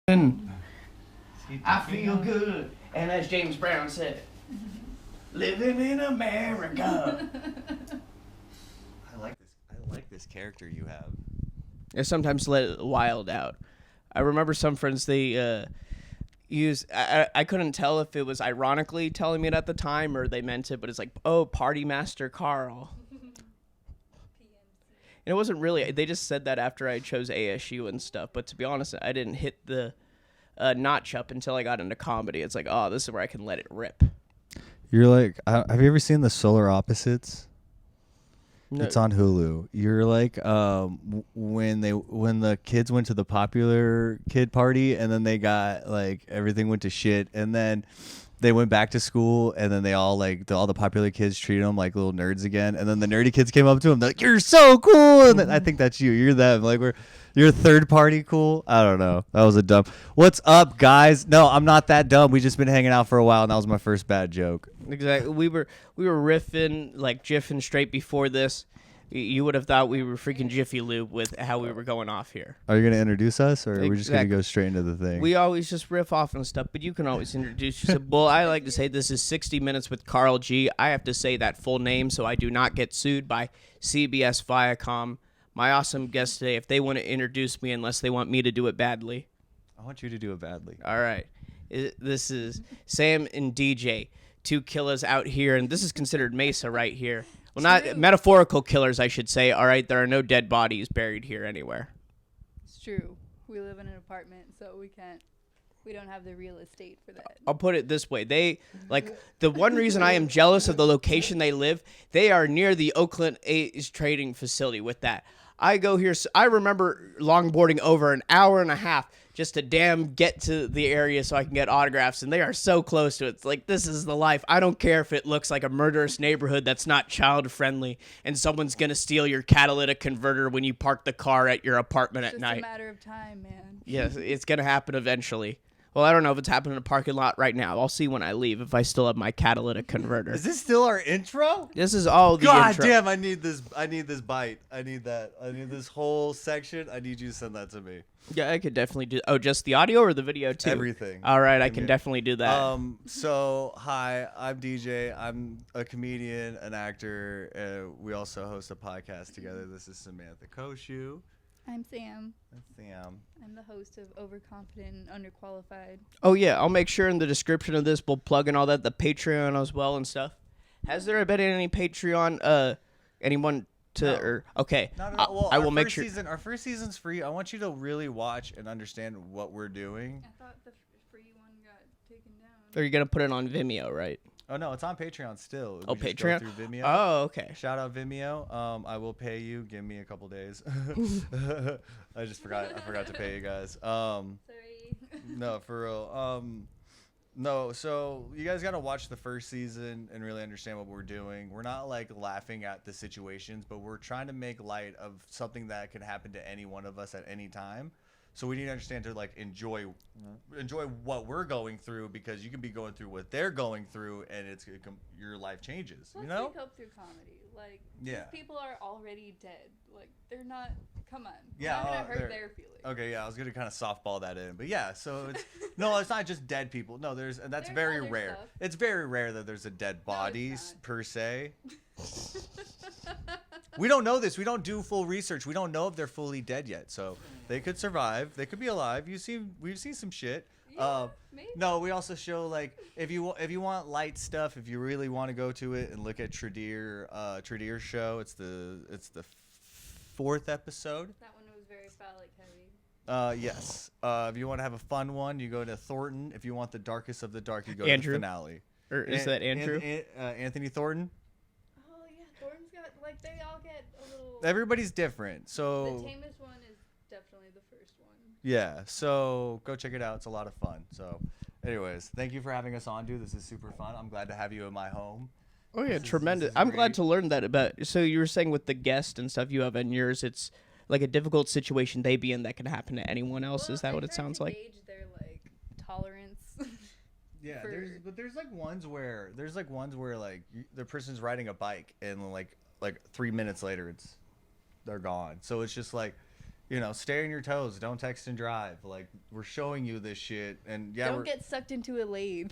I feel good. And as James Brown said, living in America. I like this character you have. I sometimes let it wild out. I remember some friends, they use, I couldn't tell if it was ironically telling me it at the time or they meant it, but it's like, oh, Party Master Karl. And it wasn't really, they just said that after I chose ASU and stuff. But to be honest, I didn't hit the notch up until I got into comedy. It's like, oh, this is where I can let it rip. You're like, have you ever seen The Solar Opposites? No. It's on Hulu. You're like, when the kids went to the popular kid party and then they got like everything went to shit and then they went back to school and then they all all the popular kids treated them like little nerds again and then the nerdy kids came up to them, they're like, you're so cool, and then I think that's you're them, like you're third party cool. I don't know, that was a dumb. What's up, guys? No, I'm not that dumb. We just been hanging out for a while and that was my first bad joke. Exactly. We were riffing, like jiffing straight before this. You would have thought we were freaking Jiffy Lube with how we were going off here. Are you gonna introduce us, or are we just gonna Exactly. go straight into the thing? We always just riff off and stuff, but you can always introduce yourself. Well, I like to say this is 60 Minutes with Karl G. I have to say that full name so I do not get sued by CBS Viacom. My awesome guest today, if they want to introduce me unless they want me to do it badly. I want you to do it badly. All right. This is Sam and DJ, two killers out here, and this is considered Mesa right here. Well, not metaphorical killers, I should say. All right, there are no dead bodies buried here anywhere. It's true. We live in an apartment, so we don't have the real estate for that. I'll put it this way. The one reason I am jealous of the location they live, they are near the Oakland A's trading facility with that. I go here, I remember longboarding over an hour and a half just to get to the area so I can get autographs, and they are so close to it. It's like, this is the life. I don't care if it looks like a murderous neighborhood that's not child-friendly and someone's going to steal your catalytic converter when you park the car at your apartment at night. It's just a matter of time, man. Yes, it's going to happen eventually. Well, I don't know if it's happening in a parking lot right now. I'll see when I leave if I still have my catalytic converter. Is this still our intro? This is all the God intro. damn, I need this bite. I need that. I need this whole section. I need you to send that to me. Yeah, I could definitely do. Oh, just the audio or the video too? Everything. All right, I can definitely do that. So hi, I'm DJ. I'm a comedian, an actor. We also host a podcast together. This is Samantha Koshu. I'm Sam. That's Sam. I'm the host of Overconfident and Underqualified. Oh yeah, I'll make sure in the description of this we'll plug in all that, the Patreon as well and stuff. Has there been any Patreon? Anyone to No. or okay? Not at all. Well, I will make sure. Our first season's free. I want you to really watch and understand what we're doing. I thought the free one got taken down. Are you gonna put it on Vimeo, right? Oh no, it's on Patreon still. Oh, We just go Patreon. through Vimeo. Oh, okay. Shout out Vimeo. I will pay you. Give me a couple days. I forgot to pay you guys. Sorry. No, for real. No, so you guys got to watch the first season and really understand what we're doing. We're not like laughing at the situations, but we're trying to make light of something that could happen to any one of us at any time. So we need to understand to like enjoy what we're going through, because you can be going through what they're going through and your life changes. Let's you know? make hope through comedy. Like, Yeah. these people are already dead. Like, they're not. Come on. Yeah, We're not gonna they're- hurt their feelings. Okay, yeah, I was gonna kind of softball that in, but yeah, so it's no, it's not just dead people. No, and that's There's very other rare. stuff. It's very rare that there's a dead body not. per se. We don't know this. We don't do full research. We don't know if they're fully dead yet. So they could survive. They could be alive. We've seen some shit. Yeah, maybe. No, we also show like if you want light stuff, if you really want to go to it and look at Tradir's show, it's the fourth episode. That one was very phallic heavy. Yes. If you want to have a fun one, you go to Thornton. If you want the darkest of the dark, you go Andrew? to the finale. Or is that Andrew? Anthony Thornton. Oh yeah, Thornton's got like they all get a little. Everybody's different. The So tamest one is definitely the first one. yeah. So go check it out. It's a lot of fun. So, anyways, thank you for having us on, dude. This is super fun. I'm glad to have you in my home. Oh yeah, This is tremendous. I'm glad great. to learn that about. So you were saying with the guest and stuff you have in yours, it's like a difficult situation they be in that can happen to anyone else. Well, Is that I what it tried sounds to like? Gauge their like tolerance. Yeah, for- there's like ones where like the person's riding a bike and like 3 minutes later they're gone. So it's just like stay on your toes. Don't text and drive. Like, we're showing you this shit, and yeah, Don't get sucked into a lathe.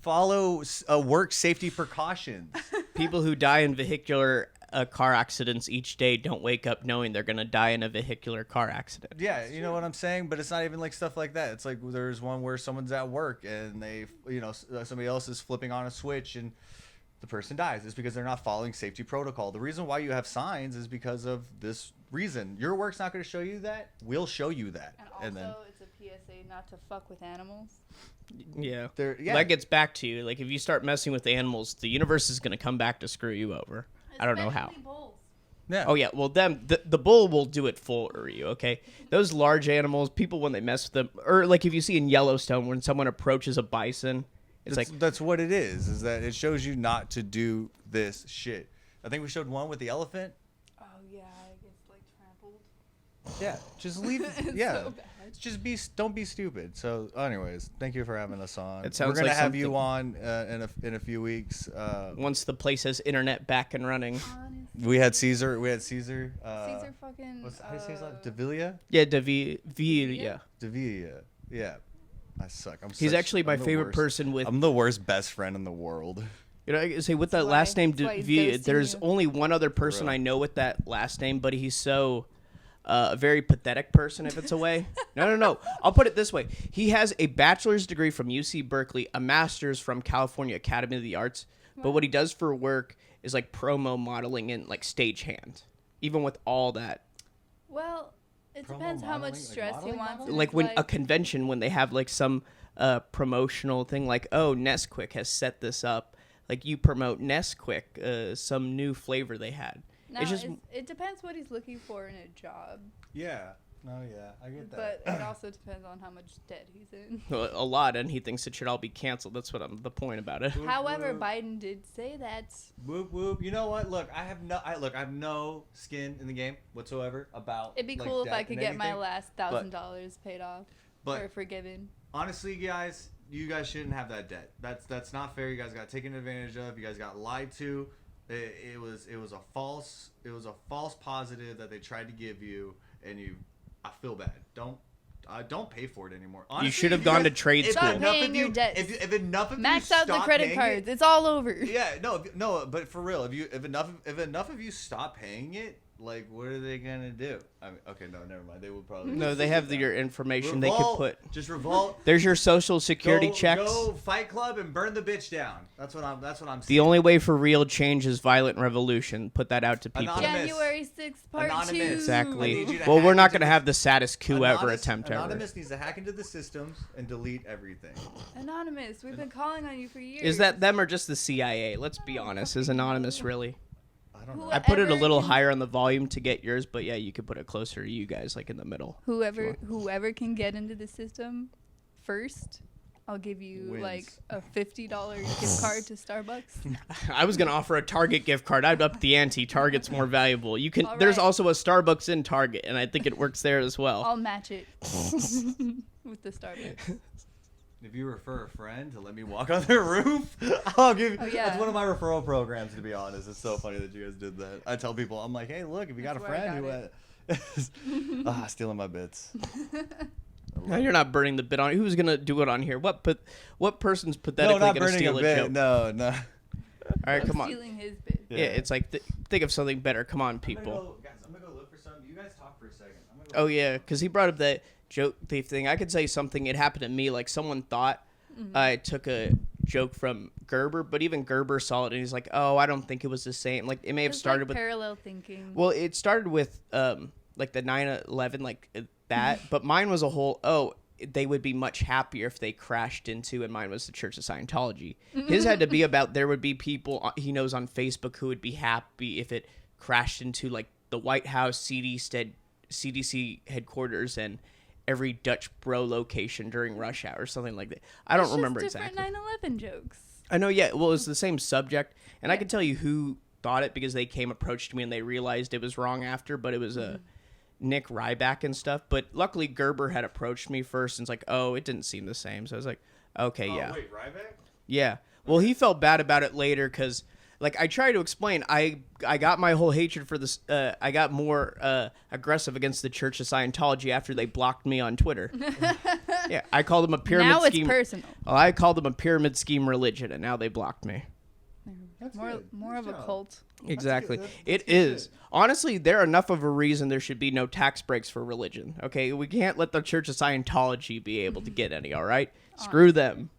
follow work safety precautions. People who die in vehicular car accidents each day don't wake up knowing they're going to die in a vehicular car accident. Yeah, you know what I'm saying? But it's not even like stuff like that. It's like there's one where someone's at work and somebody else is flipping on a switch and the person dies. It's because they're not following safety protocol. The reason why you have signs is because of this reason. Your work's not going to show you that. We'll show you that. And also, it's a PSA not to fuck with animals. Yeah. Yeah. That gets back to you. Like, if you start messing with animals, the universe is going to come back to screw you over. I don't know how. Especially bulls. Yeah. Oh, yeah. Well, the bull will do it for you, okay? Those large animals, people, when they mess with them, or like if you see in Yellowstone when someone approaches a bison, it's That's what it is that it shows you not to do this shit. I think we showed one with the elephant. Oh, yeah, it gets, like, trampled. Yeah, just leave. It's Yeah, so bad. don't be stupid. So, anyways, thank you for having us on. It sounds We're gonna like have you something- on in a few weeks. once the place has internet back and running. Honestly. We had Caesar. Caesar fucking. How do you say his last? Davila. Yeah, Davila. Davila. Yeah. I suck. He's actually my I'm the favorite worst. person with. I'm the worst best friend in the world. You know, I say with that That's last why- name, that's why he's Davila, ghosting there's you. only one other person real. I know with that last name, but he's so a very pathetic person if it's a way. No. I'll put it this way. He has a bachelor's degree from UC Berkeley, a master's from California Academy of the Arts, but what he does for work is like promo modeling and like stagehand. Even with all that. Well, it Promo depends how much modeling? Like stress he modeling wants. modeling? in Like his when life. a convention, when they have like some promotional thing like, oh, Nesquik has set this up. Like you promote Nesquik, some new flavor they had. No, it's just it depends what he's looking for in a job, Yeah. No. Yeah. I get but it also depends on how much debt he's in. a lot, and he thinks it should all be canceled. That's what the point about it. However, Biden did say that. Whoop whoop. You know what? Look, I have no skin in the game whatsoever about. It'd be like, cool if debt I could and get my anything. last $1,000 paid off but- or forgiven. Honestly, guys, you guys shouldn't have that debt. That's not fair. You guys got taken advantage of. You guys got lied to. It was a false positive that they tried to give you, and I feel bad. Don't pay for it anymore. Honestly, You should have if gone guys- to trade if school. Stop enough paying of your you, debts. if enough of Max you out the stop credit paying cards. it, It's all over. yeah, no, but for real, if enough of you stop paying it, like, what are they gonna do? I mean, okay, no, never mind. They will probably. No, they have your information. They could Revolt. put. Just revolt. There's your social security checks. Go Fight Club and burn the bitch down. That's what I'm saying. The only way for real change is violent revolution. Put that out to people. Anonymous. January 6th, part Anonymous. 2. I Exactly. need you to Well, hack we're not into going to the- have the saddest coup ever attempt ever. Anonymous needs to hack into the systems and delete everything. Anonymous, we've been calling on you for years. Is that them or just the CIA? Let's be honest. Is Anonymous really? I don't know. Who- I put it a Whoever little can- higher on the volume to get yours, but yeah, you could put it closer to you guys, like in the middle. Whoever can get into the system first, I'll give you Wins. like a $50 gift card to Starbucks. I was gonna offer a Target gift card. I'd up the ante. Target's more valuable. You can. All There's right. also a Starbucks in Target, and I think it works there as well. I'll match it with the Starbucks. If you refer a friend to let me walk on their roof, I'll give you. Oh, yeah. That's one of my referral programs, to be honest. It's so funny that you guys did that. I tell people, I'm like, hey, look, if you got a That's where I friend who stealing my bits. No, you're not burning the bit on. Who's gonna do it on here? What person's pathetically No, not gonna burning steal a a bit. joke? No. All right, come on. Stealing his bit. Yeah, it's like think of something better. Come on, people. Guys, I'm gonna go look for something. You guys talk for a second. Oh yeah, because he brought up that joke thief thing. I could say something. It happened to me. Like someone thought I took a joke from Gerber, but even Gerber saw it and he's like, "Oh, I don't think it was the same." Like it may have It's started like with. parallel thinking. Well, it started with like the 9/11, like that. But mine was a whole. Oh, they would be much happier if they crashed into, and mine was the Church of Scientology. His had to be about there would be people he knows on Facebook who would be happy if it crashed into like the White House, CDC headquarters, and every Dutch bro location during rush hour or something like that. I don't remember It's exactly. different 9/11 jokes. I know, yeah. Well, it's the same subject, and I can tell you who thought it because they approached me and they realized it was wrong after, but it was a Nick Ryback and stuff. But luckily, Gerber had approached me first and was like, "Oh, it didn't seem the same." So I was like, "Okay, yeah, Wait, Ryback? yeah." Well, he felt bad about it later because like I try to explain, I got my whole hatred for this. I got more aggressive against the Church of Scientology after they blocked me on Twitter. Yeah, I called them a pyramid Now it's scheme. personal. Well, I called them a pyramid scheme religion, and now they blocked me. That's More good. more Good of a job. cult. Exactly. That's It good is. shit. Honestly, they're enough of a reason there should be no tax breaks for religion. Okay, we can't let the Church of Scientology be able to get any. All right, screw them.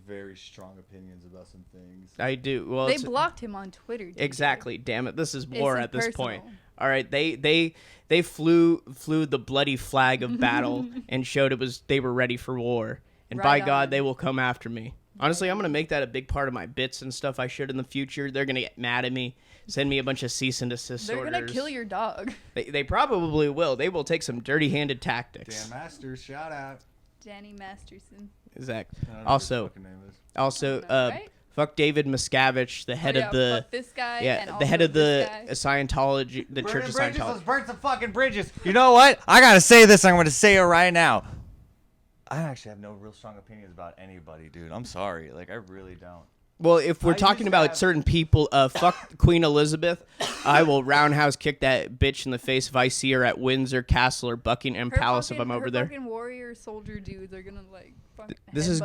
Very strong opinions about some things. I do. Well, They it's, blocked him on Twitter. DJ. exactly. Damn it, this is war This is at this point. personal. All right, they flew the bloody flag of battle and showed they were ready for war. And by Right God, on. they will come after me. Honestly, I'm gonna make that a big part of my bits and stuff I should in the future. They're gonna get mad at me, send me a bunch of cease and desist They're orders. gonna kill your dog. They probably will. They will take some dirty-handed tactics. Dan Masters, shout out. Danny Masterson. Exactly. I don't know what Also, his fucking name is. also, Right? fuck David Miscavige, the head Oh, yeah, of the fuck this guy. yeah, and the head also of the this Scientology, the Church of Let's Scientology. burn some fucking bridges. You know what? I gotta say this. I'm gonna say it right now. I actually have no real strong opinions about anybody, dude. I'm sorry. Like, I really don't. Well, if we're I talking just about have- certain people, fuck Queen Elizabeth. I will roundhouse kick that bitch in the face if I see her at Windsor Castle or Buckingham Her Palace if fucking- I'm over her there. Fucking warrior soldier dudes are gonna like. This is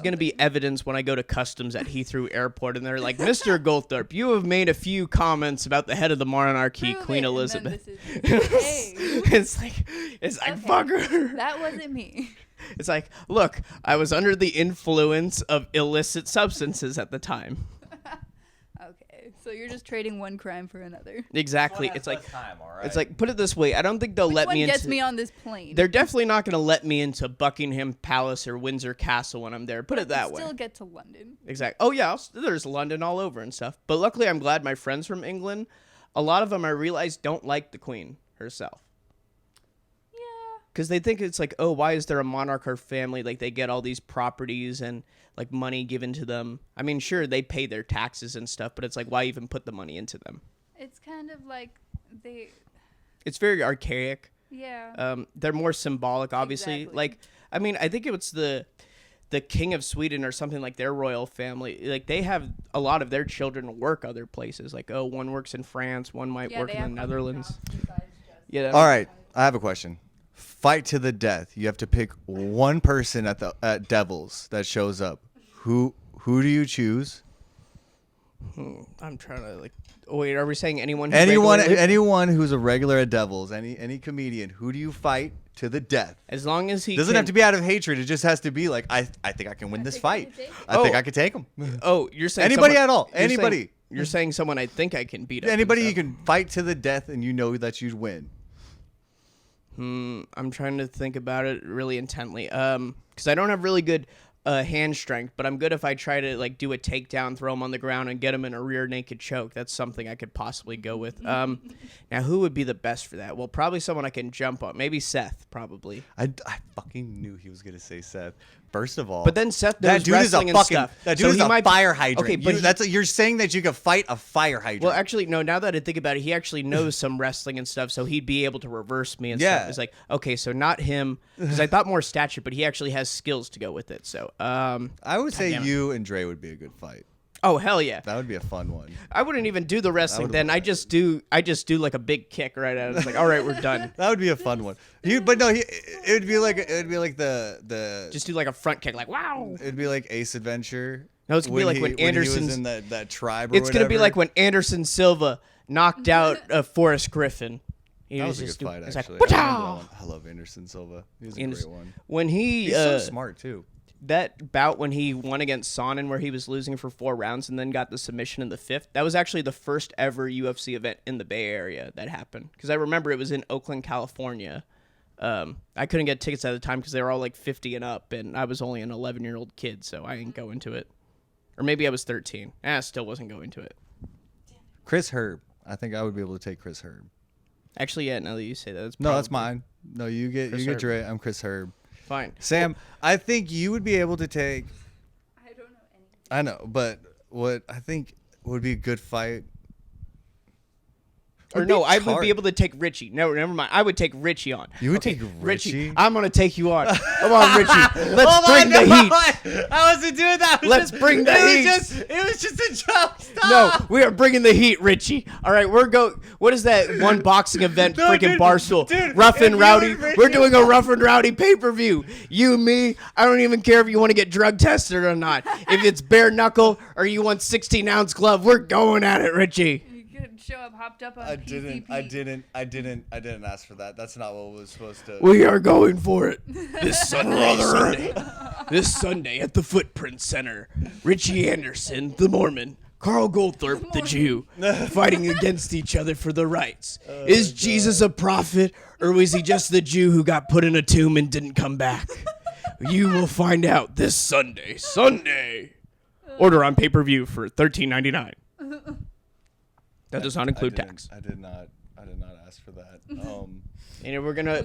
gonna be evidence when I go to customs at Heathrow Airport and they're like, Mr. Goldthorpe, you have made a few comments about the head of the monarchy, Queen Elizabeth. Hey, it's like Okay. fuck her. that wasn't me. It's like, look, I was under the influence of illicit substances at the time. Okay, so you're just trading one crime for another. Exactly. It's like time, all right? it's like put it this way. I don't think they'll Which let one me into. gets me on this plane? They're definitely not going to let me into Buckingham Palace or Windsor Castle when I'm there. Put it that way. Still get to London. Exactly. Oh yeah, there's London all over and stuff. But luckily, I'm glad my friends from England, a lot of them I realize don't like the Queen herself. Yeah. Because they think it's like, oh, why is there a monarch or family? Like they get all these properties and like money given to them. I mean, sure, they pay their taxes and stuff, but it's like, why even put the money into them? It's kind of like they. It's very archaic. Yeah. They're more symbolic, obviously. Exactly. Like, I mean, I think it was the King of Sweden or something like their royal family. Like they have a lot of their children work other places. Like, oh, one works in France, one might Yeah, work they in the have other Netherlands. jobs besides just- Yeah. All right, I have a question. Fight to the death. You have to pick one person at Devils that shows up. Who do you choose? I'm trying to like. Oh, wait, are we saying anyone? Who Anyone regularly- who's a regular at Devils, any comedian. Who do you fight to the death? As long as he Doesn't have to be out of hatred. It just has to be like I think I can win this think I fight. can take him. I think Oh. I could take him. Oh, you're saying Anybody someone- at all. you're saying- Anybody. You're saying someone I think I can beat up. and Anybody you stuff. can fight to the death and you know that you'd win. I'm trying to think about it really intently. Because I don't have really good hand strength, but I'm good if I try to like do a takedown, throw him on the ground, and get him in a rear naked choke. That's something I could possibly go with. Now, who would be the best for that? Well, probably someone I can jump on. Maybe Seth, probably. I fucking knew he was gonna say Seth. First of all, But then Seth that knows dude is a wrestling and fucking stuff. that So dude is he a might- fire hydrant. Okay, but You're saying that you can fight a fire hydrant. Well, actually, no. Now that I think about it, he actually knows some wrestling and stuff, so he'd be able to reverse me and Yeah. stuff. It's like, okay, so not him, because I thought more stature, but he actually has skills to go with it. So, I would say damn it. you and Dre would be a good fight. oh hell yeah, That would be a fun one. I wouldn't even do the wrestling would've then. been I just do like a big kick right at it. It's like, all right, we're done. That would be a fun one. It would be like the Just do like a front kick, like wow. it'd be like Ace Adventure. No, it's gonna be like when he Anderson's- was in that tribe. Or It's gonna be whatever. like when Anderson Silva knocked out Forrest Griffin. He That was a just good fight, it's actually. Like, I remember that "Wah-chow!" one. I love Anderson Silva. He was a Anderson- great one. When he He's so smart too. that bout when he won against Sonnen where he was losing for 4 rounds and then got the submission in the 5th, that was actually the first ever UFC event in the Bay Area that happened. Because I remember it was in Oakland, California. I couldn't get tickets at the time because they were all like 50 and up, and I was only an 11-year-old kid, so I didn't go into it. Or maybe I was 13. I still wasn't going to it. Chris Herb. I think I would be able to take Chris Herb. Actually, yeah, now that you say that, that's No, that's probably mine. No, you get Chris you get Herb. Dre. I'm Chris Herb. fine. Sam, I think you would be able to take. I don't know anything. I know, but what I think would be a good fight. Or no, I would be able to take Richie. No, never mind. I would take Richie on. You would take Richie? I'm gonna take you on. Come on, Richie. Let's bring the heat. I wasn't doing that. Let's bring the heat. It was just a joke. Stop. No, we are bringing the heat, Richie. All right, what is that one boxing event? No, Freaking dude, Barstool. dude, Rough and if you Rowdy. and Richie- We're doing a Rough and Rowdy pay-per-view. You, me. I don't even care if you want to get drug tested or not. If it's bare knuckle or you want 16-ounce glove, we're going at it, Richie. You could show up hopped up on I PCP. didn't ask for that. That's not what was supposed to. We are going for it this Sunday. This Sunday at the Footprint Center. Richie Anderson, the Mormon. Karl Goldthorpe, the Jew, fighting against each other for the rights. Is Jesus a prophet, or was he just the Jew who got put in a tomb and didn't come back? You will find out this Sunday. Order on pay-per-view for $13.99. That does not include tax. I did not ask for that. And we're gonna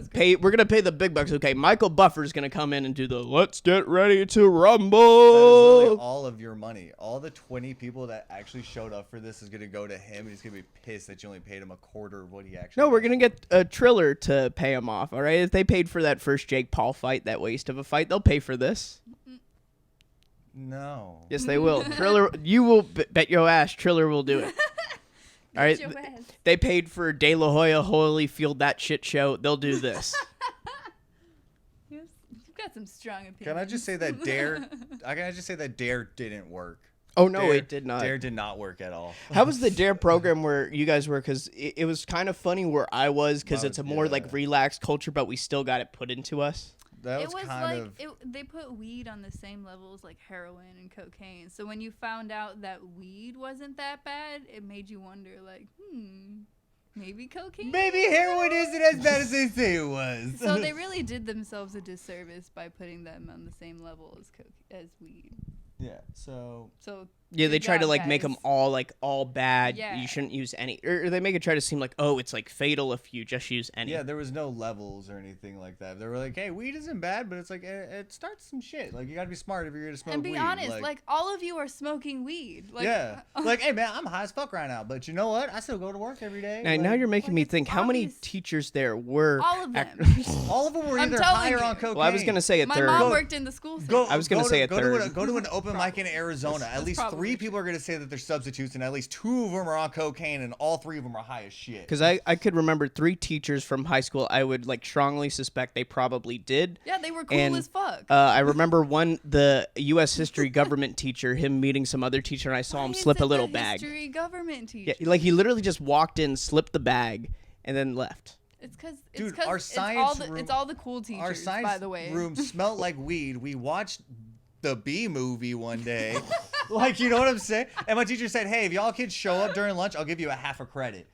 pay the big bucks. Okay, Michael Buffer's gonna come in and do the "Let's get ready to rumble." Literally all of your money, all the 20 people that actually showed up for this is gonna go to him, and he's gonna be pissed that you only paid him a quarter of what he actually. No, we're gonna get a Triller to pay him off. All right, if they paid for that first Jake Paul fight, that waste of a fight, they'll pay for this. No. Yes, they will. Triller, you will bet your ass. Triller will do it. All right, they paid for De La Hoya Holyfield that shit show. They'll do this. You've got some strong opinions. Can I just say that Dare? Dare didn't work. Oh no, Dare, it did not. Dare did not work at all. How was the Dare program where you guys were? Because it was kind of funny where I was, because it's a more like relaxed culture, but we still got it put into us. That It was kind like of. they put weed on the same level as like heroin and cocaine. So when you found out that weed wasn't that bad, it made you wonder, like, maybe cocaine. Maybe heroin isn't as bad as they say it was. So they really did themselves a disservice by putting them on the same level as weed. Yeah. So. Yeah, they good try to job, like make guys. them all bad. Yeah. You shouldn't use any, or they make it try to seem like, oh, it's like fatal if you just use any. Yeah, there was no levels or anything like that. They were like, "Hey, weed isn't bad, but it's like it starts some shit. Like you gotta be smart if you're gonna smoke And be weed." honest, like all of you are smoking weed. Like, yeah, like, hey man, I'm high as fuck right now, but you know what? I still go to work every day. Now you're making me it's think, how many obvious. teachers there were? all of them. all of them were I'm either telling higher you. on cocaine. Well, I was gonna say a My third. mom worked in the school system. I was gonna say a third. Go to an open mic in Arizona. At least probably 3 people are gonna say that they're substitutes, and at least 2 of them are on cocaine, and all 3 of them are high as shit. Because I could remember 3 teachers from high school. I would like strongly suspect they probably did. Yeah, they were cool And, as fuck. I remember the U.S. history government teacher, him meeting some other teacher, and I saw him Why slip is a it little the bag. History government teacher. Yeah, like he literally just walked in, slipped the bag, and then left. It's because Dude, our it's science all the, room- it's all the cool teachers. Our science by the way, room smelled like weed. We watched the Bee Movie one day. Like, you know what I'm saying? And my teacher said, "Hey, if y'all kids show up during lunch, I'll give you a half a credit."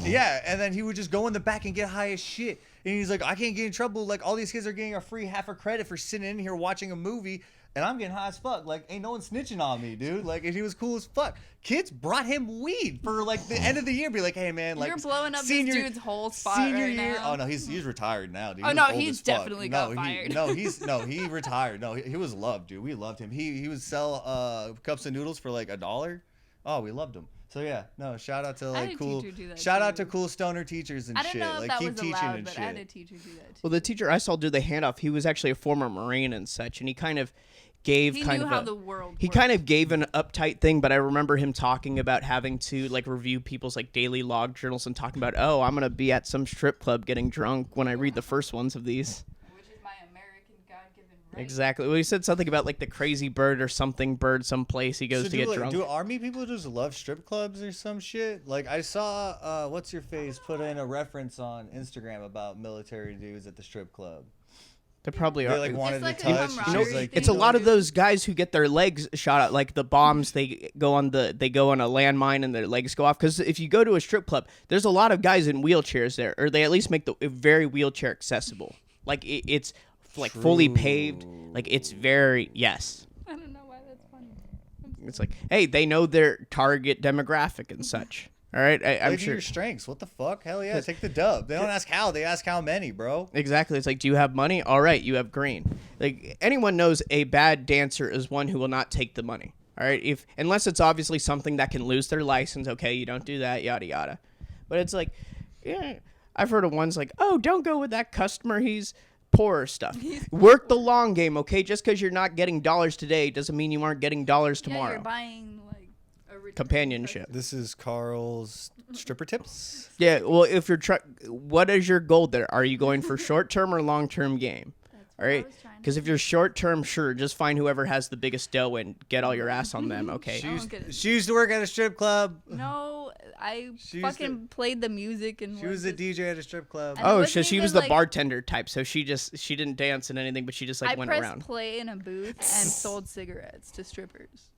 Yeah, and then he would just go in the back and get high as shit. And he's like, "I can't get in trouble. Like, all these kids are getting a free half a credit for sitting in here watching a movie, and I'm getting high as fuck. Like, ain't no one snitching on me, dude." Like, and he was cool as fuck. Kids brought him weed for like the end of the year. Be like, "Hey man, like you're blowing up senior, this dude's whole spot senior right year." now. Oh no, he's retired now, dude. Oh, He no, was old he's as fuck. definitely got fired. He retired. No, he was loved, dude. We loved him. He would sell cups of noodles for like $1. Oh, we loved him. So yeah, no, shout out to I had like a cool, teacher do that shout out too. to cool stoner teachers and I don't shit. know if Like that keep was teaching allowed, and but shit. I had a teacher do that too. Well, the teacher I saw do the handoff, he was actually a former Marine and such, and he kind of gave He kind knew of how a, the world he worked. kind of gave an uptight thing, but I remember him talking about having to like review people's like daily log journals and talking about, oh, I'm gonna be at some strip club getting drunk when I read the first ones of these. Which is my American God-given right. Exactly. Well, he said something about like the crazy bird or something bird someplace he goes So to get drunk. do army people just love strip clubs or some shit? Like I saw, what's your face put in a reference on Instagram about military dudes at the strip club. There probably They are. like wanted like to a touch. camaraderie She's like, It's a thing. lot of those guys who get their legs shot out, like the bombs. They go on a landmine and their legs go off. Because if you go to a strip club, there's a lot of guys in wheelchairs there, or they at least make the very wheelchair accessible. Like it's like fully paved. Like it's very yes. I don't know why that's funny. It's like, hey, they know their target demographic and such. All right, I'm Play to sure. your strengths. What the fuck? Hell yeah, take the dub. They don't ask how, they ask how many, bro. Exactly. It's like, do you have money? All right, you have green. Like anyone knows a bad dancer is one who will not take the money. All right, unless it's obviously something that can lose their license. Okay, you don't do that. Yada yada. But it's like, yeah, I've heard of ones like, oh, don't go with that customer. He's poor or stuff. Work the long game, okay? Just because you're not getting dollars today doesn't mean you aren't getting dollars Yeah, tomorrow. you're buying like a return Companionship. customer. This is Carl's stripper tips. Yeah, well, if you're what is your goal there? Are you going for short-term or long-term game? That's All what I right, was trying to because if do. you're short-term, sure, just find whoever has the biggest dough and get all your ass on them, okay? She used to work at a strip club. No, I She used fucking played the music and She was a DJ at a strip club. And it Oh, wasn't so she was even, the like- bartender type, so she didn't dance and anything, but she just like I went pressed around. play in a booth and sold cigarettes to strippers.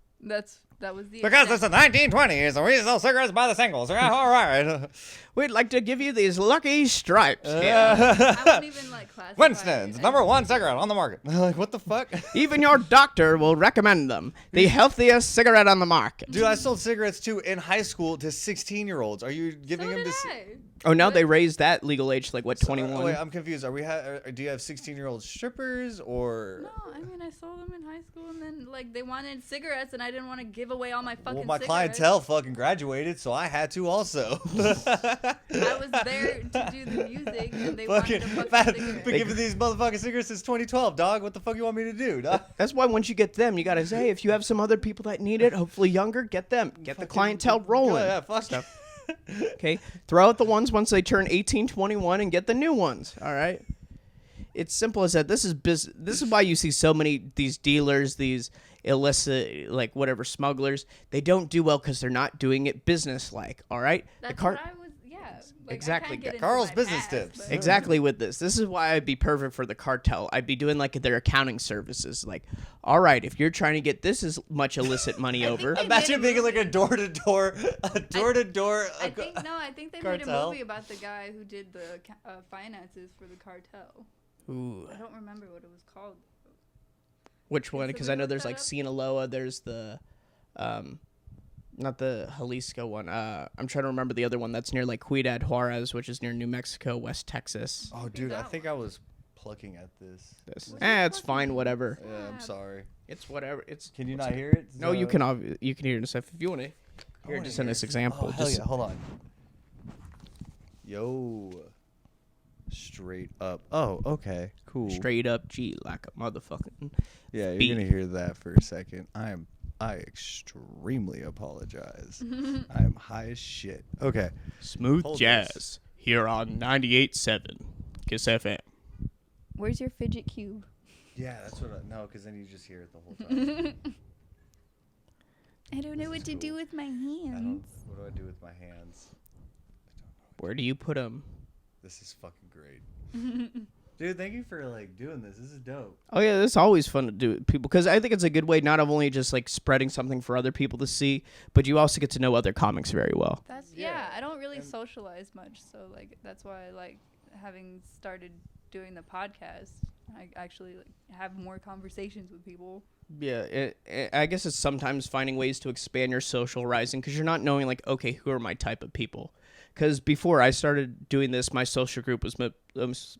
That was the Because extent. it's the 1920s and we sell cigarettes by the singles. Yeah, all right. We'd like to give you these lucky stripes. Yeah. I won't even like classify. Winston's it number as- one cigarette on the market. Like, what the fuck? Even your doctor will recommend them. The healthiest cigarette on the market. Dude, I sold cigarettes too in high school to 16-year-olds. Are you giving So them did this? I. Oh, now What? they raised that legal age to like what, 21? Wait, I'm confused. Are we? Do you have 16-year-old strippers or? No, I mean I sold them in high school, and then like they wanted cigarettes, and I didn't want to give away all my fucking. Well, my cigarettes. clientele fucking graduated, so I had to also. I was there to do the music, and they wanted the fucking cigarettes. Been giving these motherfucking cigarettes since 2012, dog. What the fuck you want me to do, dog? That's why once you get them, you gotta say, hey, if you have some other people that need it, hopefully younger, get them. Get the clientele rolling. Yeah, fuck stuff. Okay, throw out the ones once they turn 18, 21, and get the new ones. All right, it's simple as that. This is This is why you see so many these dealers, these illicit, like whatever smugglers. They don't do well because they're not doing it business like. All right, That's what I was. Yeah. Like, Exactly. I can't get into Carl's my business past, tips. but- Exactly with this. This is why I'd be perfect for the cartel. I'd be doing like their accounting services. Like, all right, if you're trying to get this as much illicit money I think over, they Imagine made a making like a movie. door-to-door, I think they made a Cartel? movie about the guy who did the finances for the cartel. ooh, I don't remember what it was called. which one? Can Because I know somebody there's look like that up? Sinaloa. There's the, not the Jalisco one. I'm trying to remember the other one that's near like Ciudad Juarez, which is near New Mexico, West Texas. Oh, dude, I that think I was plucking at this. This. Was It's it fine. fucking- Whatever. Yeah, I'm sorry. It's whatever. It's. Can you what's not it- hear it? No, you So- can. You can hear it and stuff if you want to. I Here, wanna just in hear this it. example. Oh, hell just, yeah. Hold on. Yo. Straight up. Oh, okay. Cool. Straight up G like a motherfucking. Yeah, you're beat. gonna hear that for a second. I extremely apologize. I am high as shit. Okay. Smooth Hold jazz this. here on 98.7 Kiss FM. Where's your fidget cube? Yeah, that's what I no, because then you just hear it the whole time. I don't know This what is to cool. do with my I don't. hands. What do I do with my hands? Where do you put them? This is fucking great. Dude, thank you for like doing this. This is dope. Oh yeah, it's always fun to do with people because I think it's a good way not only just like spreading something for other people to see, but you also get to know other comics very well. That's Yeah, I don't really and- socialize much, so like that's why I like having started doing the podcast. I actually like have more conversations with people. Yeah, I guess it's sometimes finding ways to expand your social rising because you're not knowing like, okay, who are my type of people? Because before I started doing this, my social group was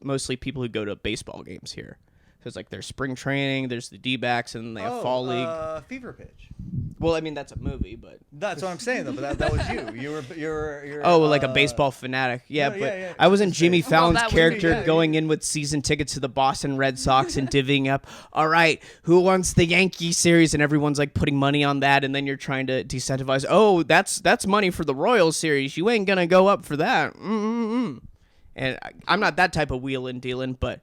mostly people who go to baseball games here. Because like there's spring training, there's the D-backs, and they have fall league. Fever Pitch. Well, I mean that's a movie, but That's what I'm saying though. But that was you. You're oh, like a baseball fanatic. Yeah, no, but yeah. I was in Jimmy Well, Fallon's that was- character yeah, going in with season tickets to the Boston Red Sox and divvying up. All right, who wants the Yankee series? And everyone's like putting money on that, and then you're trying to decentivize. Oh, that's money for the Royals series. You ain't gonna go up for that. And I'm not that type of wheeling dealing, but.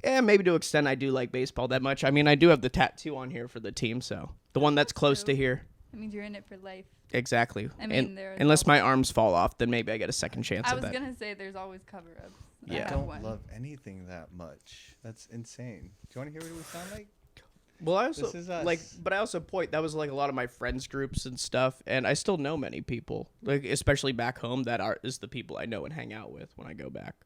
Yeah, maybe to an extent I do like baseball that much. I mean, I do have the tattoo on here for the team, so the one that's close to true. here. That means you're in it for life. Exactly. I mean, there's unless also- my arms fall off, then maybe I get a second chance I at was that. gonna say there's always cover-ups. I Yeah. I have don't one. love anything that much. That's insane. Do you want to hear what we sound like? Well, I also This is us. like, but I also point that was like a lot of my friends groups and stuff, and I still know many people, like especially back home, that is the people I know and hang out with when I go back.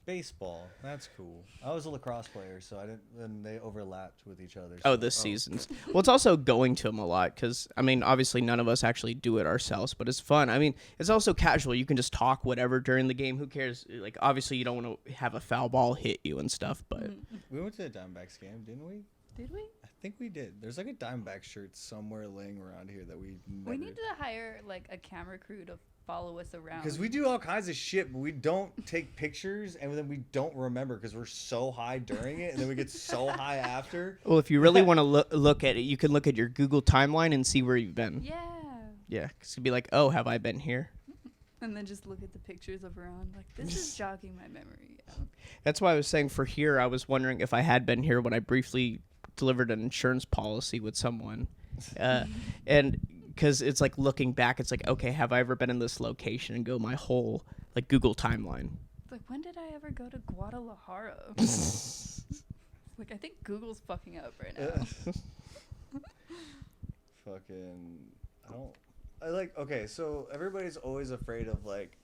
Baseball. That's cool. I was a lacrosse player, so I didn't. Then they overlapped with each other. Oh, so- this season's. Well, it's also going to them a lot because I mean, obviously none of us actually do it ourselves, but it's fun. I mean, it's also casual. You can just talk whatever during the game. Who cares? Like, obviously you don't want to have a foul ball hit you and stuff, but We went to a Diamondbacks game, didn't we? Did we? I think we did. There's like a Diamondback shirt somewhere laying around here that we. We need to hire like a camera crew to follow us around. Because we do all kinds of shit, but we don't take pictures, and then we don't remember because we're so high during it, and then we get so high after. Well, if you really want to look at it, you can look at your Google timeline and see where you've been. Yeah. Yeah, because you'd be like, oh, have I been here? And then just look at the pictures of around. Like, this is jogging my memory. Yeah. That's why I was saying for here, I was wondering if I had been here when I briefly delivered an insurance policy with someone. And because it's like looking back, it's like, okay, have I ever been in this location, and go my whole like Google timeline. It's like, when did I ever go to Guadalajara? Like, I think Google's fucking up right now. Fucking, okay, so everybody's always afraid of like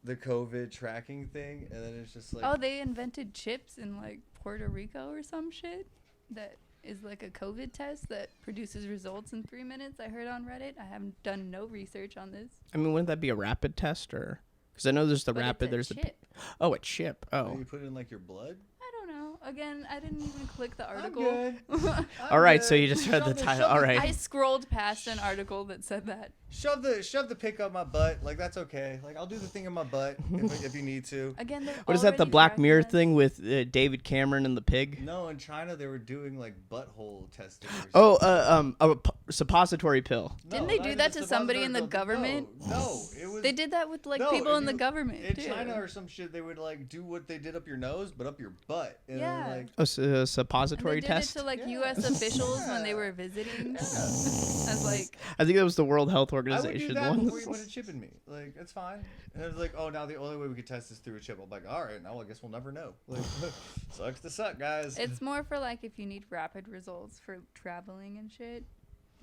the COVID tracking thing, and then it's just like, Oh, they invented chips in like Puerto Rico or some shit that is like a COVID test that produces results in 3 minutes. I heard on Reddit. I haven't done no research on this. I mean, wouldn't that be a rapid test, or because I know there's the But rapid, it's a there's chip. a chip. Oh, you put it in like your blood. I don't know. Again, I didn't even click the I'm article. good. all right. So you just read the title. All right. I scrolled past an article that said that. Shove the pick up my butt. Like, that's okay. Like, I'll do the thing in my butt if you need to. Again, What is that? The Black Mirror thing with David Cameron and the pig? No, in China they were doing like butthole testing. Oh, suppository pill. Didn't they do that to somebody in the government? No, it was. They did that with like No, people if in the you- government in too. China or some shit. They would like do what they did up your nose, but up your butt. And Yeah. Then, like, A And they suppository did test. it to like Yeah. U.S. officials when they were visiting. As like, I think that was the World Health I would do Organization that one. before you put a chip in me. Like, it's fine. And it was like, oh, now the only way we could test this through a chip. I'm like, all right, now I guess we'll never know. Like, sucks to suck, guys. it's more for like if you need rapid results for traveling and shit.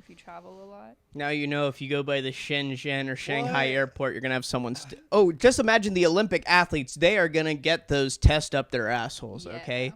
If you travel a lot. Now you know if you go by the Shenzhen or Shanghai What? airport, you're gonna have someone. Oh, just imagine the Olympic athletes. They are gonna get those tests up their assholes. Yeah. Okay.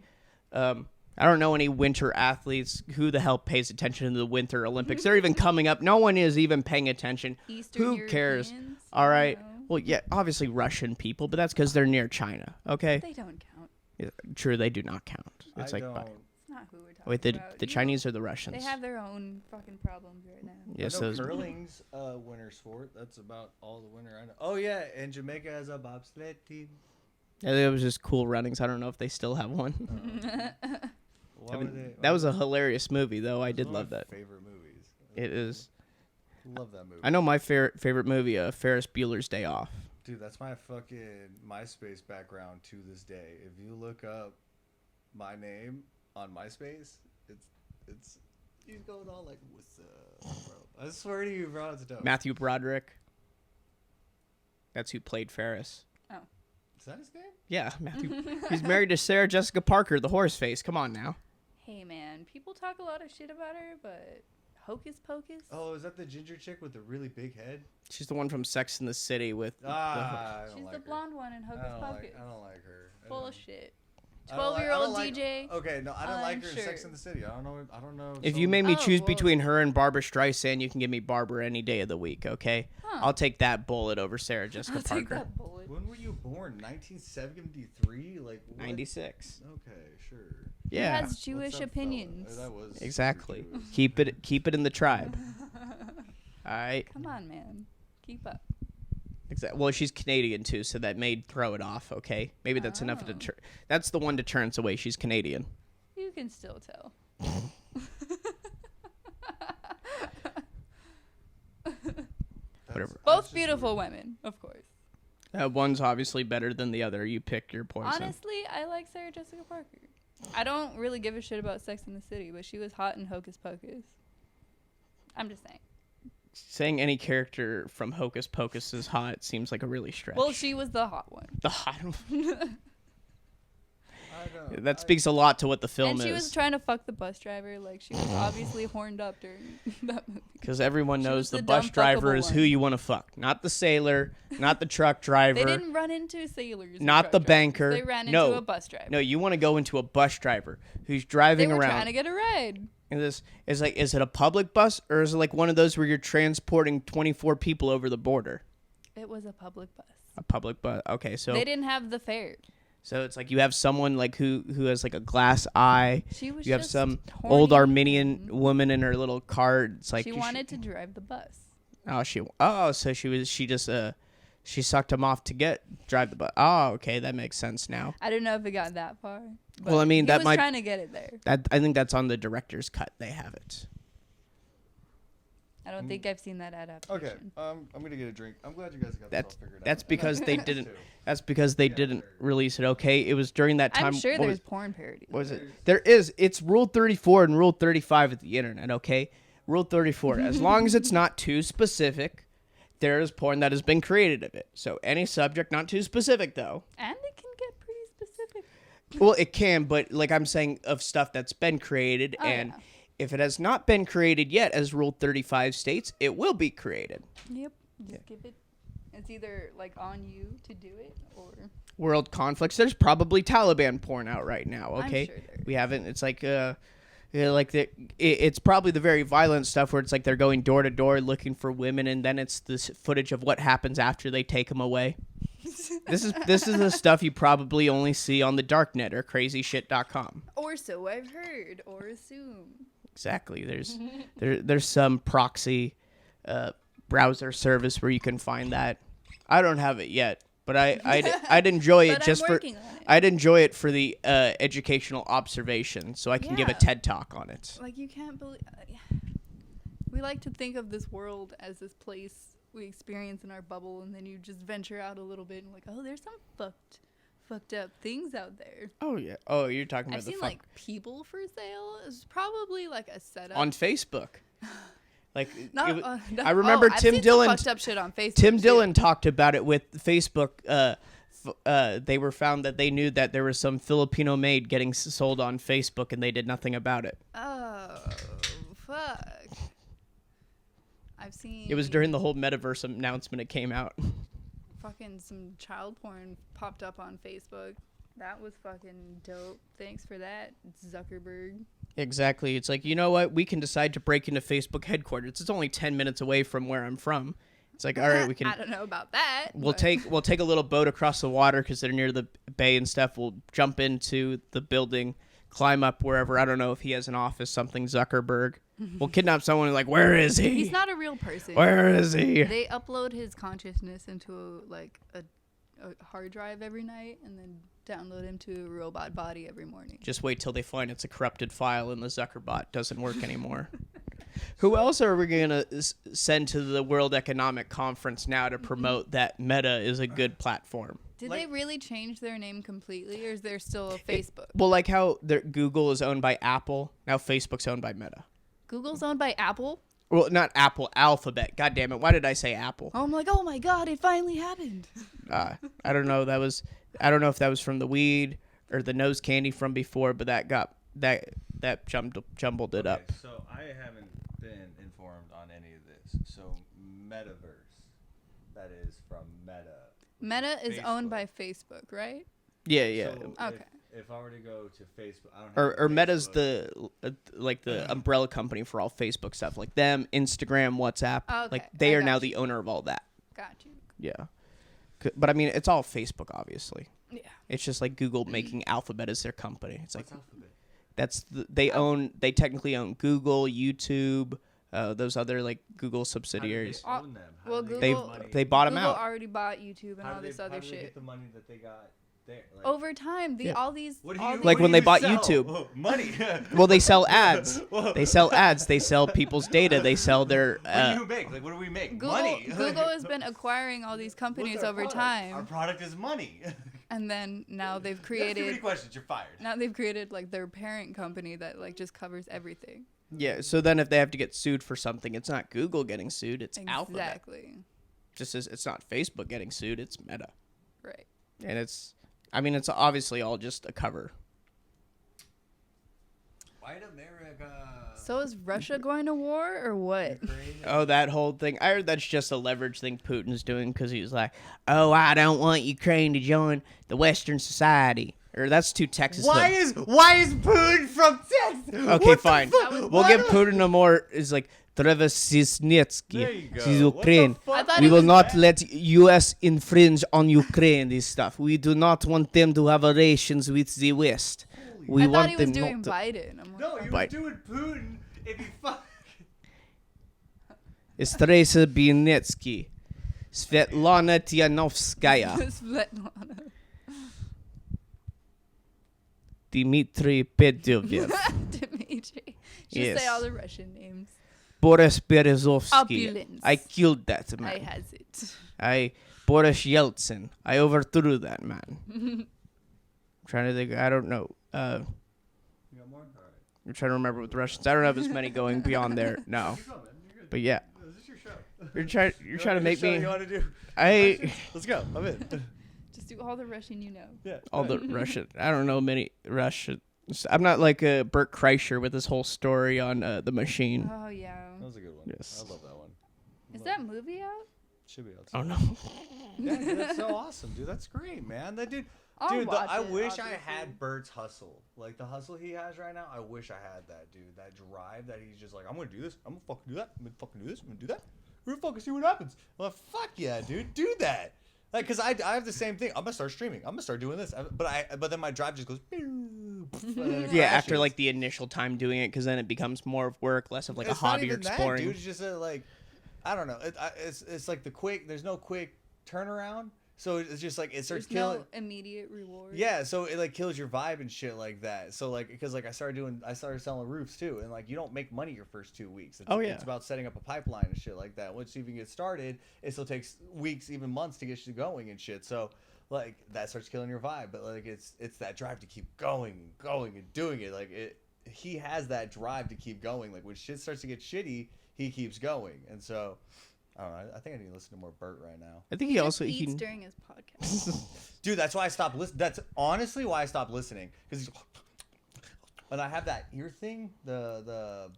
I don't know any winter athletes. Who the hell pays attention to the Winter Olympics? They're even coming up. No one is even paying attention. Eastern Who cares? Europeans, All I right. don't know. Well, yeah, obviously Russian people, but that's because they're near China. Okay. They don't count. Yeah, true, they do not count. It's I like, don't. It's not who we're talking wait, about. the You know, Chinese or the Russians? They have their own fucking problems right now. Yes, I know those. curling's winter sport. That's about all the winter I know. Oh yeah, and Jamaica has a bobsled team. Yeah, it was just cool runnings. I don't know if they still have one. Why were they- That was a hilarious movie, though. I It's did one of love my that. Favorite movies. It is. Love that movie. I know my favorite movie, Ferris Bueller's Day Off. Dude, that's my fucking MySpace background to this day. If you look up my name on MySpace, it's he's going on like, what's up, bro? I swear to you, bro, it's dope. Matthew Broderick. That's who played Ferris. Is that his name? Yeah, Matthew. He's married to Sarah Jessica Parker, the horse face. Come on now. Hey man, people talk a lot of shit about her, but Hocus Pocus? Oh, is that the ginger chick with the really big head? She's the one from Sex in the City with. I don't She's like the her. blonde one in Hocus Pocus. I don't like her. I don't- Bullshit. I don't like- I 12-year-old don't like- DJ. Okay, no, I don't like her in Unsure. Sex in the City. I don't know. If so- you made me Oh, choose well. between her and Barbara Streisand, you can give me Barbara any day of the week, okay? Huh. I'll take that bullet over Sarah Jessica I'll take Parker. that bullet. When were you born? 1973? Like what? 96. Okay, sure. Yeah. Has Jewish What's up, opinions. fella? That was Exactly. super Jewish. Keep it in the tribe. All right. Come on, man. Keep up. Exactly. Well, she's Canadian too, so that may throw it off. Okay, maybe that's enough to Oh. deter. That's the one deterrence away. She's Canadian. You can still tell. Whatever. Both beautiful women, of course. One's obviously better than the other. You pick your poison. Honestly, I like Sarah Jessica Parker. I don't really give a shit about Sex in the City, but she was hot in Hocus Pocus. I'm just saying. Saying any character from Hocus Pocus is hot seems like a really stretch. Well, she was the hot one. the hot. I don't- That speaks a lot to what the film And she is. was trying to fuck the bus driver. Like, she was obviously horned up during that movie. Because everyone She knows was the the bus dumb, driver fuckable is who one. you want to fuck, not the sailor, not the truck driver. They didn't run into sailors. and Not truck the drivers. banker. They ran No. into a bus driver. No, you want to go into a bus driver who's they driving were around. trying to get a ride. And this is like, is it a public bus or is it like one of those where you're transporting 24 people over the border? It was a public bus. A public bus. Okay, so They didn't have the fare. so it's like you have someone like who has like a glass eye. She was You have just some horny old and- Armenian woman in her little car. It's like she you wanted to drive the bus. So she sucked him off to drive the bus. Oh, okay, that makes sense now. I don't know if it got that far. Well, I mean, he that was might trying to get it there. I think that's on the director's cut. They have it. I don't think I've seen that adaptation. Okay, I'm gonna get a drink. I'm glad you guys got That's this all figured out. that's because they Too. didn't. That's because they didn't release it. Okay, it was during that time. I'm sure what there's porn parodies. was it? There is. It's Rule 34 and Rule 35 of the internet. Okay, Rule 34. As long as it's not too specific, there is porn that has been created of it. So any subject, not too specific though. And it can get pretty specific. Well, it can, but like I'm saying, of stuff that's been created, Oh, and yeah. if it has not been created yet, as Rule 35 states, it will be created. Yep. Just give it. It's either like on you to do it or. World conflicts. There's probably Taliban porn out right now. I'm Okay, sure there is. we haven't. It's like it's probably the very violent stuff where it's like they're going door to door looking for women, and then it's this footage of what happens after they take them away. This is the stuff you probably only see on the darknet or crazyshit.com. Or so I've heard or assume. Exactly. There's some proxy browser service where you can find that. I don't have it yet, but I'd enjoy it But just I'm for working on it. I'd enjoy it for the educational observation, so I can give a Yeah. TED talk on it. Like you can't believe. We like to think of this world as this place we experience in our bubble, and then you just venture out a little bit and like, oh, there's some fucked up things out there. Oh yeah. Oh, you're talking about I've the seen fuck like people for sale. It's probably like a setup. on Facebook. Like Not, it wa- no- I remember I've Tim seen some Dillon. fucked up shit on Facebook. Tim too. Dillon talked about it with Facebook. They were found that they knew that there was some Filipino maid getting sold on Facebook, and they did nothing about it. Oh fuck! I've seen. It was during the whole metaverse announcement it came out. fucking some child porn popped up on Facebook. That was fucking dope. Thanks for that, Zuckerberg. Exactly. It's like, you know what? We can decide to break into Facebook headquarters. It's only 10 minutes away from where I'm from. It's like, all right, we can. I don't know about that. We'll but- take a little boat across the water because they're near the bay and stuff. We'll jump into the building, climb up wherever. I don't know if he has an office, something Zuckerberg. We'll kidnap someone and like, where is he? He's not a real person. Where is he? They upload his consciousness into a hard drive every night, and then download him to a robot body every morning. Just wait till they find it's a corrupted file and the Zuckerbot doesn't work anymore. Who else are we going to send to the World Economic Conference now to promote that Meta is a good platform? Did they really change their name completely, or is there still a Facebook? Well, like how Google is owned by Apple, now Facebook's owned by Meta. Google's owned by Apple? Well, not Apple, Alphabet. God damn it. Why did I say Apple? Oh, I'm like, oh my god, it finally happened. I don't know. I don't know if that was from the weed or the nose candy from before, but that jumbled it up. Okay, so I haven't been informed on any of this. So Metaverse, that is from Meta. Meta is owned Facebook. by Facebook, right? Yeah, yeah. So Okay. If I were to go to Facebook, I don't have Or Meta's Facebook. the umbrella company for all Facebook stuff, like them, Instagram, WhatsApp. Okay, Like they I are got now you. the owner of all that. Got you. Yeah. But I mean, it's all Facebook, obviously. Yeah. It's just like Google making Alphabet as their company. It's like What's Alphabet? that's they technically own Google, YouTube, those other like Google subsidiaries. How do they own them? How Well, do they They get money? they bought them Google out. already bought YouTube and How all do this they- other how do they shit. get the money that they got there? Like, Over time, Yeah. all these what do all you these- Like what when do they you bought sell? YouTube. Oh, money. Well, they sell ads. Whoa. They sell ads. They sell people's data. They sell their. What do you make? Like, what do we make? Google Money. Google has been acquiring all these What's companies our over product? time, Our product is money. and then now they've You ask too many created questions. You're fired. now they've created like their parent company that like just covers everything. Yeah. So then, if they have to get sued for something, it's not Google getting sued. It's Alphabet. Exactly. Just as it's not Facebook getting sued. It's Meta. Right. And it's. I mean, it's obviously all just a cover. White America. So is Russia going to war or what? Oh, that whole thing. I heard that's just a leverage thing Putin's doing because he's like, oh, I don't want Ukraine to join the Western society. Or that's too Texas. Why is Putin from Texas? Okay, What the fine. fuck? We'll Why give do- Putin a more. Is like There Trevesisnetsky. you go. This is What the Ukraine. fuck? I thought We it will was not let U.S. infringe on Ukraine. This stuff. We do not want them to have relations with the West. We I want thought he was them doing not to. Biden. I'm like, No, you were Bite. doing Putin if he fuck. Stresa Bienetsky. Svetlana Tianovskaya. Svetlana. Dmitry Pedoviev. Dmitry. Just Yes. say all the Russian names. Boris Berezovsky. Opulence. I killed that I man. has it. Boris Yeltsin. I overthrew that man. I'm trying to think. I don't know. You got more? All right. I'm trying to remember with the Russians. I don't have as many going beyond there. No. Keep going, man. You're good. But yeah. This is your show. You're trying to make me. You want to do? Let's go. I'm in. Just do all the Russian you know. Yeah. All the Russian. I don't know many Russian. I'm not like a Bert Kreischer with his whole story on the machine. Oh, yeah. That was a good one. Yes. I love that one. Is that movie out? Should be out. Oh no. Yeah, dude, that's so awesome, dude. That's great, man. That dude. I'll watch I it, wish I obviously. had Bert's hustle. Like the hustle he has right now. I wish I had that, dude. That drive that he's just like, I'm gonna do this. I'm gonna fucking do that. I'm gonna fucking do this. I'm gonna do that. We're gonna fucking see what happens. I'm like, fuck yeah, dude. Do that. Like, cause I have the same thing. I'm gonna start streaming. I'm gonna start doing this. But then my drive just goes. And then it Yeah, after crashes. like the initial time doing it, because then it becomes more of work, less of like It's a not hobby you're even that, exploring. dude. It's just like, I don't know. It's like the quick. There's no quick turnaround. So it's just like it starts There's killing. no immediate reward. Yeah, so it like kills your vibe and shit like that. So like, because like I started selling roofs too, and like you don't make money your first 2 weeks. It's, Oh, yeah. it's about setting up a pipeline and shit like that. Once you even get started, it still takes weeks, even months to get you going and shit. So like that starts killing your vibe. But like it's that drive to keep going and doing it. Like he has that drive to keep going. Like when shit starts to get shitty, he keeps going. And so I don't know. I think I need to listen to more Bert right now. I think he He also just eats he. during his podcast. Dude, that's why I stopped listening. That's honestly why I stopped listening. Because and I have that ear thing, the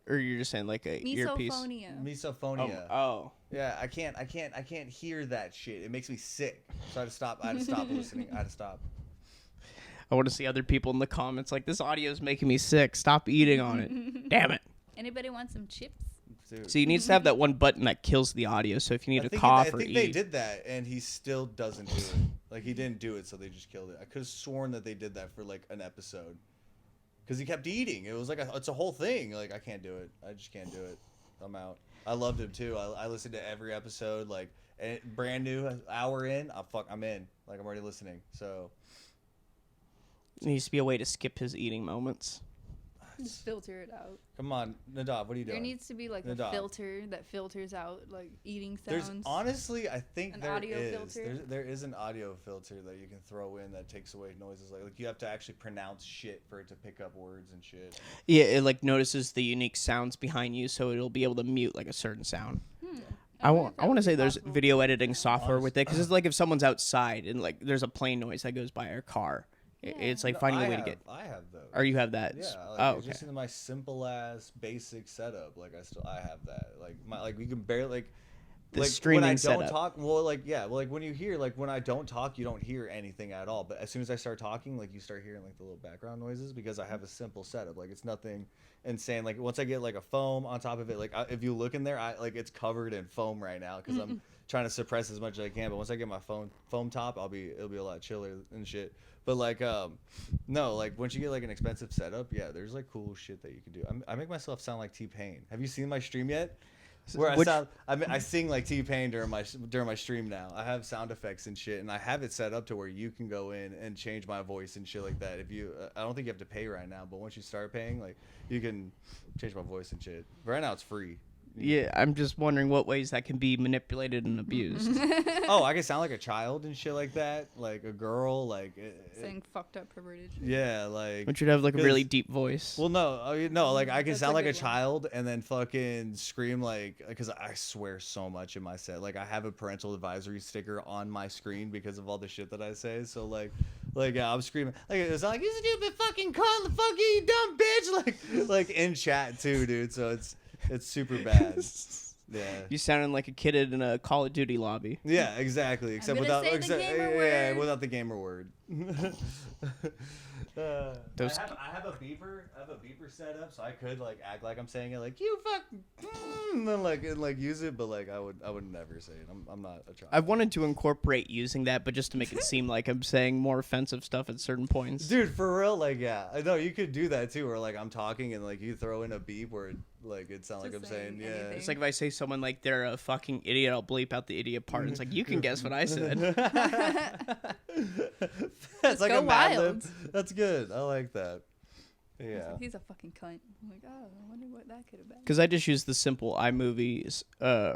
Or you're just saying like a earpiece. Misophonia. misophonia. Oh. Yeah, I can't hear that shit. It makes me sick. So I had to stop listening. I had to stop. I want to see other people in the comments like this audio is making me sick. Stop eating on it. Damn it. Anybody want some chips? Dude. So you need to have that one button that kills the audio. So if you need to cough or I think eat. they did that, and he still doesn't do it. Like he didn't do it, so they just killed it. I could have sworn that they did that for like an episode, because he kept eating. It was like it's a whole thing. Like I can't do it. I just can't do it. I'm out. I loved him too. I listened to every episode. Like brand new hour in. I'm in. Like I'm already listening. So There needs to be a way to skip his eating moments. Just filter it out. come on, Nadav, what are you There doing? needs to be like The a dog. filter that filters out like eating There's sounds. honestly, I think An there audio is. filter? There is an audio filter that you can throw in that takes away noises. Like you have to actually pronounce shit for it to pick up words and shit. Yeah, it like notices the unique sounds behind you, so it'll be able to mute like a certain sound. I wonder want. if I that want to would say be there's possible. video editing software with it because it's like if someone's outside and like there's a plane noise that goes by our car, it's like No, finding I a way have, to get. I have those. Or you have that? Yeah, like, Oh, it's okay. just in my simple ass basic setup. Like I have that. Like we can barely like. The Like streaming when I don't setup. talk, like when you hear like when I don't talk, you don't hear anything at all. But as soon as I start talking, like you start hearing like the little background noises because I have a simple setup. Like it's nothing insane. Like once I get like a foam on top of it, like if you look in there, it's covered in foam right now because I'm trying to suppress as much as I can. But once I get my foam top, it'll be a lot chiller and shit. But like no, like once you get like an expensive setup, yeah, there's like cool shit that you can do. I make myself sound like T-Pain. Have you seen my stream yet? Where I sing like T-Pain during my stream now. I have sound effects and shit, and I have it set up to where you can go in and change my voice and shit like that. If you, I don't think you have to pay right now, but once you start paying, like you can change my voice and shit. Right now it's free. Yeah, I'm just wondering what ways that can be manipulated and abused. Oh, I can sound like a child and shit like that, like a girl, like Saying fucked up perverted shit. yeah, like. But you'd have like a really 'Cause- deep voice. Well, no, like I can That's sound a like a good one. child and then fucking scream like, because I swear so much in my set. Like I have a parental advisory sticker on my screen because of all the shit that I say. So like yeah, I'm screaming like it's like you stupid fucking cunt, the fuck you dumb bitch, like in chat too, dude. So it's super bad. Yeah. You sounded like a kid in a Call of Duty lobby. Yeah, exactly. Except gonna without say the gamer yeah, word. without the gamer word. Those- I have a beeper set up, so I could like act like I'm saying it, like you fuck, and then like use it, but like I would never say it. I'm not a child. I've wanted to incorporate using that, but just to make it seem like I'm saying more offensive stuff at certain points. Dude, for real, like yeah, I know you could do that too, where like I'm talking and like you throw in a beep where like it sound like I'm Just saying, saying yeah. anything. It's like if I say someone like they're a fucking idiot, I'll bleep out the idiot part. It's like you can guess what I said. That's like go a Mad Lib. wild. That's good. I like that. Yeah. He's a fucking cunt. I'm like, oh, I wonder what that could have been. Because I just use the simple iMovies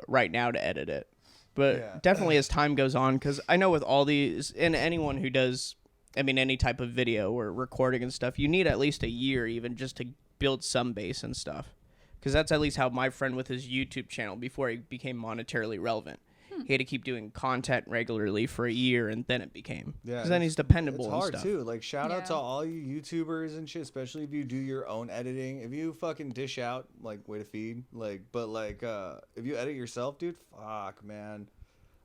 right now to edit it. But Yeah. definitely as time goes on, because I know with all these, and anyone who does, I mean, any type of video or recording and stuff, you need at least a year even just to build some base and stuff. Because that's at least how my friend with his YouTube channel, before he became monetarily relevant, he had to keep doing content regularly for a year, and then it became. Yeah, Because then he's dependable It's and hard stuff. too. Like shout out to Yeah. all you YouTubers and shit, especially if you do your own editing. If you fucking dish out, like way to feed, like, but like if you edit yourself, dude, fuck, man.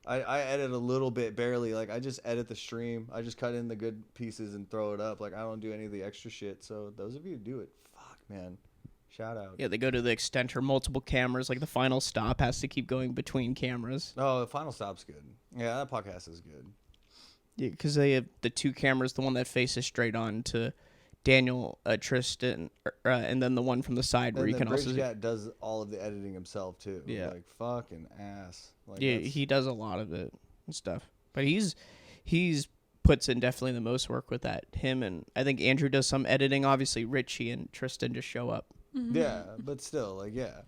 I edit a little bit, barely. Like I just edit the stream. I just cut in the good pieces and throw it up. Like I don't do any of the extra shit. So those of you who do it, fuck, man. Shout out. Yeah, they go to the extent or multiple cameras. Like the final stop has to keep going between cameras. Oh, the Final Stop's good. Yeah, that podcast is good. Yeah, because they have the two cameras, the one that faces straight on to Daniel, Tristan, and then the one from the side where And you then can also. Bridget does all of the editing himself too. Yeah. Like fucking ass. Like, Yeah, that's- he does a lot of it and stuff. But he's puts in definitely the most work with that. Him and I think Andrew does some editing. Obviously, Richie and Tristan just show up. Yeah, but still, like, yeah.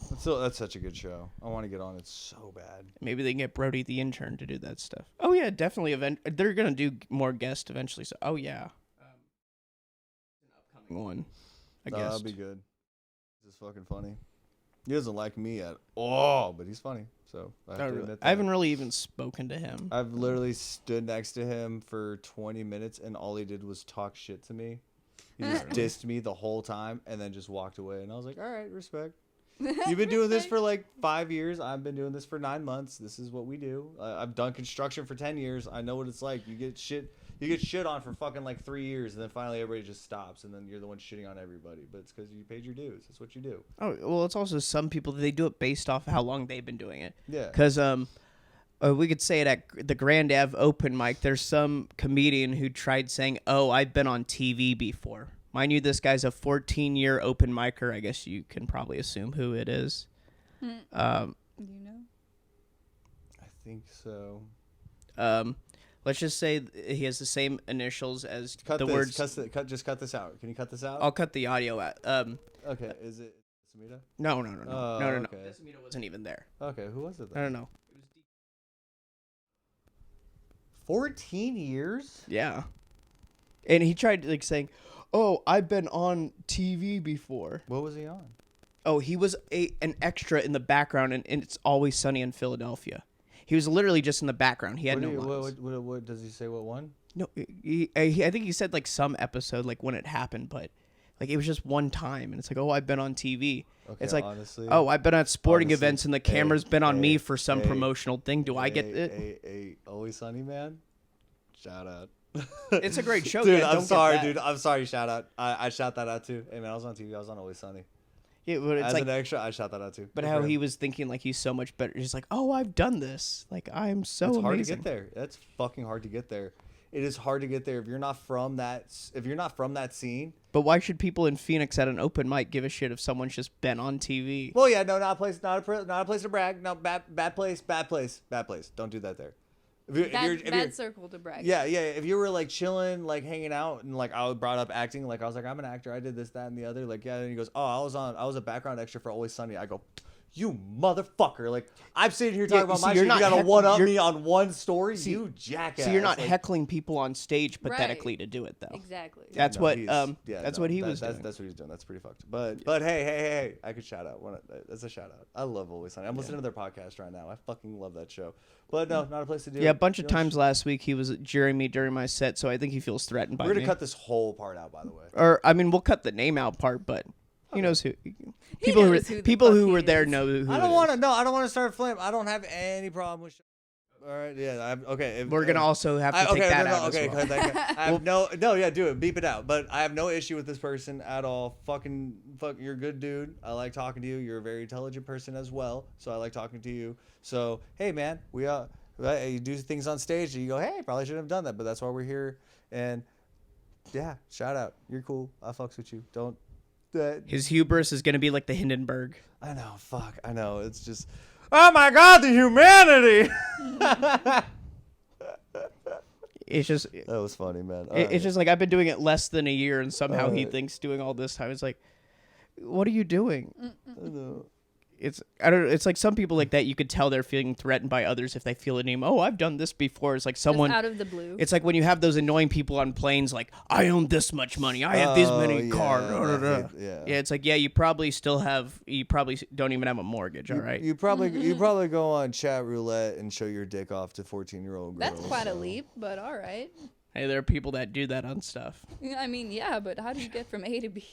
But still, that's such a good show. I want to get on it so bad. Maybe they can get Brody the intern to do that stuff. Oh yeah, definitely. They're gonna do more guests eventually. So an upcoming one. I guess. That'd be good. He's just fucking funny. He doesn't like me at all, but he's funny. So I have to admit I haven't that. really even spoken to him. I've literally stood next to him for 20 minutes, and all he did was talk shit to me. He just dissed me the whole time, and then just walked away. And I was like, all right, respect. You've been doing this for like 5 years. I've been doing this for 9 months. This is what we do. I've done construction for 10 years. I know what it's like. You get shit on for fucking like 3 years, and then finally everybody just stops, and then you're the one shitting on everybody. But it's because you paid your dues. That's what you do. Oh well, it's also some people they do it based off of how long they've been doing it. Yeah. Because we could say it at the Grand Ave open mic. There's some comedian who tried saying, "Oh, I've been on TV before." Mind you, this guy's a 14-year open micer. I guess you can probably assume who it is. Do you know? I think so. Let's just say he has the same initials as Cut the this. words. Just cut this out. Can you cut this out? I'll cut the audio out. Okay. Is it Samita? No. Oh, No. okay. Desmita wasn't even there. Okay. Who was it I then? don't know. 14 years? Yeah. And he tried like saying, "Oh, I've been on TV before." What was he on? Oh, he was an extra in the background, and It's Always Sunny in Philadelphia. He was literally just in the background. He had no lines. What does he say? What one? No, I think he said like some episode, like when it happened, but like it was just one time, and it's like, "Oh, I've been on TV." Okay, It's like, honestly, "Oh, I've been at sporting honestly, events, and the camera's been on me for some hey, promotional thing." Do I get it? Hey, Always Sunny, man. Shout out. It's a great show, dude. yeah, I'm don't get sorry, that. dude. I'm sorry. Shout out. I shout that out too. Hey man, I was on TV. I was on Always Sunny. Yeah, but it's As like, an extra, I shout that out too. but Good how for he him. was thinking like he's so much better. He's like, "Oh, I've done this. Like I'm so It's amazing." hard to get there. That's fucking hard to get there. It is hard to get there if you're not from that. If you're not from that scene. But why should people in Phoenix at an open mic give a shit if someone's just been on TV? Well, yeah, no, not a place to brag. No, bad place. Don't do that there. If you're, Bad circle to brag. yeah. If you were like chilling, like hanging out, and like I brought up acting, like I was like, I'm an actor. I did this, that, and the other. Like, yeah. And he goes, oh, I was a background extra for Always Sunny. I go, you motherfucker! Like I'm sitting here talking about so my you're shit. You not gotta heck- one up you're- me on one story. You jackass. So you're not Like, heckling people on stage Right. pathetically to do it though. Exactly. That's no, what he's- that's no, what he was that's, doing. That's what he's doing. That's pretty fucked. But hey, I could shout out. That's a shout out. I love Always Sunny. I'm listening to their podcast right now. I fucking love that show. But no, not a place to do it. Yeah, a bunch You of know, times last week he was jeering me during my set, so I think he feels threatened by We're gonna me. cut this whole part out, by the way. Or I mean, we'll cut the name out part, but he knows who. He People knows who who the people fuck who he were there is. know who. I it don't is. want to. No, I don't want to start a flame. I don't have any problem with. All right, yeah, okay. We're gonna also have to take that out as well. I have yeah, do it, beep it out. But I have no issue with this person at all. Fuck, you're a good dude. I like talking to you. You're a very intelligent person as well, so I like talking to you. So hey, man, you do things on stage, and you go, hey, probably shouldn't have done that, but that's why we're here. And yeah, shout out. You're cool. I fucks with you. Don't that His hubris is gonna be like the Hindenburg. I know. Fuck. I know. It's just. Oh my God, the humanity. It's just. That was funny, man. It's just like I've been doing it less than a year, and somehow he Alright. thinks doing all this time. It's like, what are you doing? I know. I don't know. It's like some people like that. You could tell they're feeling threatened by others if they feel a name. Oh, I've done this before. It's like someone Just out of the blue. It's like when you have those annoying people on planes. Like I own this much money. I have these many cars. Yeah. Yeah, it's like you probably still have. You probably don't even have a mortgage. All right. You probably go on chat roulette and show your dick off to 14-year-old girls. That's quite a leap, but all right. Hey, there are people that do that on stuff. I mean, yeah, but how do you get from A to B?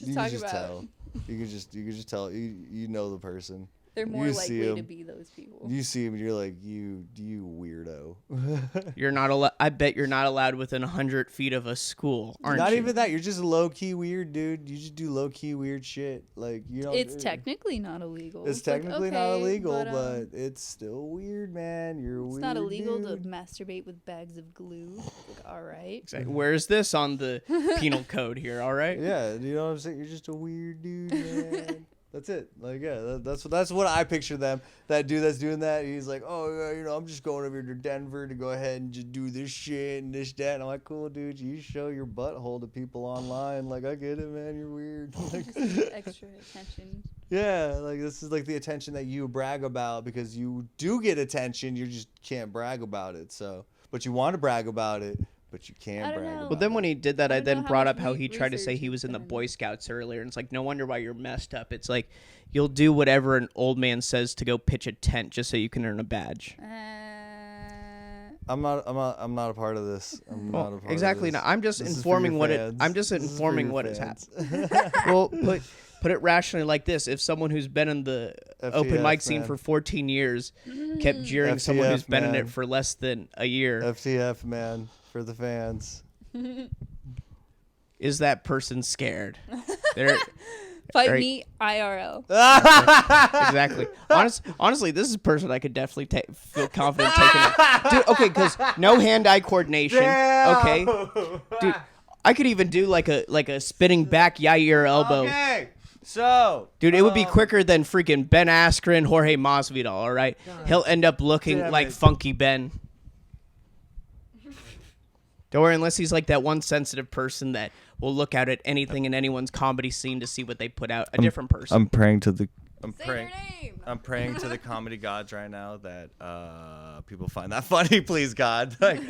You can just tell. You can just tell. You know the person. They're more You likely see to 'em. be those people. You see him and you're like, you weirdo. You're not allowed. I bet you're not allowed within 100 feet of a school, aren't Not you? even that. You're just low key weird, dude. You just do low key weird shit. Like you don't. It's technically not illegal. It's like, technically not okay, illegal, but, but it's still weird, man. You're it's weird. not illegal dude. to masturbate with bags of glue. Like, all right. Exactly. Where's this on the penal code here? All right. Yeah, you know what I'm saying? You're just a weird dude, man. That's it. Like, yeah, that's what I picture them. That dude that's doing that, he's like, oh, yeah, I'm just going over to Denver to go ahead and just do this shit and this, that. And I'm like, cool, dude. You show your butthole to people online. Like, I get it, man. You're weird. Like, Just extra attention. yeah, like, this is like the attention that you brag about because you do get attention. You just can't brag about it. So, but you want to brag about it. But you can't I don't brag know. about Well, then when he did that, I I don't then know how brought much up how he tried to say research he was in the you've Boy done. Scouts earlier, and it's like no wonder why you're messed up. It's like you'll do whatever an old man says to go pitch a tent just so you can earn a badge. I'm not a part of this. I'm not a part Exactly. of this. No, I'm just This is for informing your what fans. it. I'm just This is for informing your what has fans. happened. Well, put it rationally like this: if someone who's been in the open mic scene man. for 14 years kept jeering someone who's FTF, been in man. it for less than a year, FTF, man, for the fans. is that person scared? They're Fight Right. me IRL. exactly. Honestly, this is a person I could definitely feel confident taking it. Dude, okay, because no hand-eye coordination. Okay, dude, I could even do like a spinning back Yair elbow. Okay, so Dude, it would be quicker than freaking Ben Askren, Jorge Masvidal. All right, he'll end up looking damn like it. Funky Ben. Don't worry, unless he's like that one sensitive person that will look out at anything in anyone's comedy scene to see what they put out. A different person. I'm praying to the. Say your name. I'm praying to the comedy gods right now that people find that funny, please God. Like,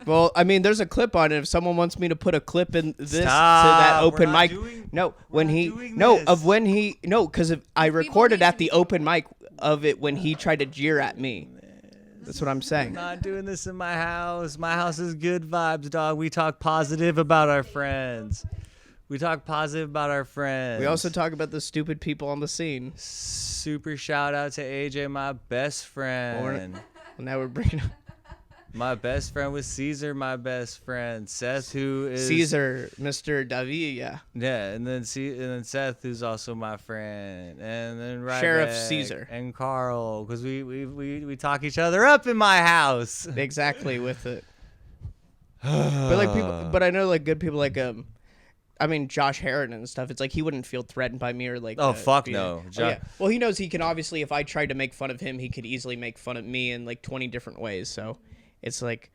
Well, I mean, there's a clip on it. If someone wants me to put a clip in this to Stop. that We're open not mic, doing- no, we're when not he doing no this. of when he no because I People recorded need at to the be open mic of it when he tried to jeer at me. That's what I'm saying. not doing this in my house. My house is good vibes, dog. We talk positive about our friends. We talk positive about our friends. We also talk about the stupid people on the scene. super shout out to AJ, my best friend. Now we're bringing up My best friend was Caesar, my best friend. Seth, who is Caesar, Mr. David, yeah. Yeah, and then Seth, who's also my friend, and then Sheriff Ryback Caesar. and Karl, because we talk each other up in my house. Exactly with it. But like people, but I know like good people like I mean Josh Heron and stuff. It's like he wouldn't feel threatened by me or like. Oh, fuck be- no. Oh, yeah. Well, he knows he can obviously. If I tried to make fun of him, he could easily make fun of me in like 20 different ways. So, it's like,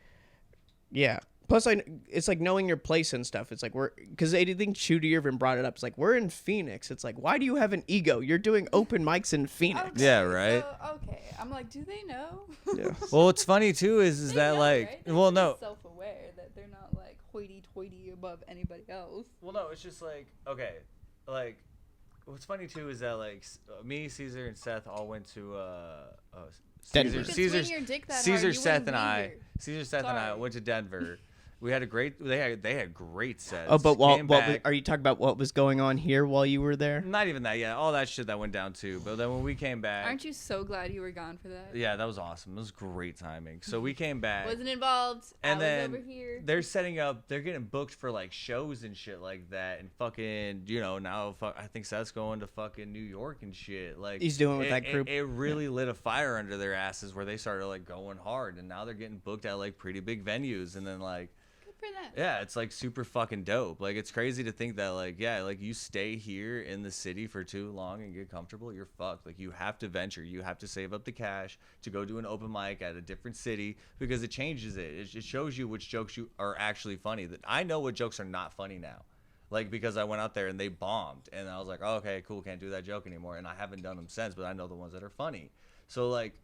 yeah. Plus, it's like knowing your place and stuff. It's like because I think Shooter even brought it up. It's like we're in Phoenix. It's like why do you have an ego? You're doing open mics in Phoenix. Okay, Yeah, right? So, okay, I'm like, do they know? Yeah. Well, what's funny too is They that know, like, right? They're well, pretty no, self-aware that they're not like hoity-toity above anybody else. well, no, it's just like okay, like what's funny too is that like me, Caesar, and Seth all went to Denver. You could Caesar, swing your dick that hard, Caesar, you Seth, wouldn't and be I, here. Caesar, Seth, and I Sorry. went to Denver. We had a great. They had great sets. Oh, but Came back. are you talking about what was going on here while you were there? Not even that. Yeah, all that shit that went down too. But then when we came back, Aren't you so glad you were gone for that? yeah, that was awesome. It was great timing. So we came back, Wasn't involved. and I then was over here. they're setting up. They're getting booked for like shows and shit like that, and fucking, now I think Seth's going to fucking New York and shit. Like He's doing with that group. It really lit a fire under their asses where they started like going hard, and now they're getting booked at like pretty big venues, and then like. for them. Yeah, it's like super fucking dope. Like it's crazy to think that like like you stay here in the city for too long and get comfortable, you're fucked. Like you have to venture, you have to save up the cash to go do an open mic at a different city because it changes it. It shows you which jokes you are actually funny. That I know what jokes are not funny now. Like because I went out there and they bombed and I was like, oh, okay, cool, can't do that joke anymore, and I haven't done them since, but I know the ones that are funny. So like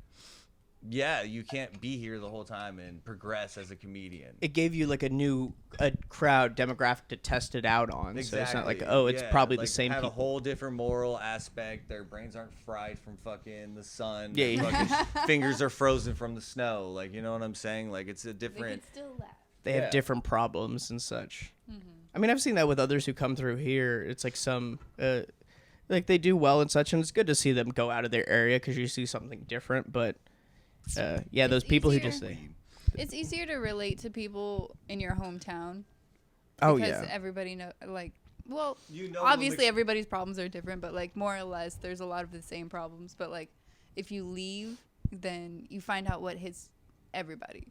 yeah, you can't be here the whole time and progress as a comedian. It gave you like a crowd demographic to test it out on. Exactly. So it's not like, oh, it's probably like, the same have people. a whole different moral aspect. Their brains aren't fried from fucking the sun. Yeah, Their yeah. fucking fingers are frozen from the snow. Like, you know what I'm saying? Like, it's a They different. could still laugh. They have Yeah. different problems and such. I mean, I've seen that with others who come through here. It's like some, like they do well and such, and it's good to see them go out of their area because you see something different. But yeah, those It's people who easier. just say, It's easier to relate to people in your hometown. oh Because yeah, everybody know, like, well, You know, obviously everybody's problems are different, but like more or less, there's a lot of the same problems. But like, if you leave, then you find out what hits everybody,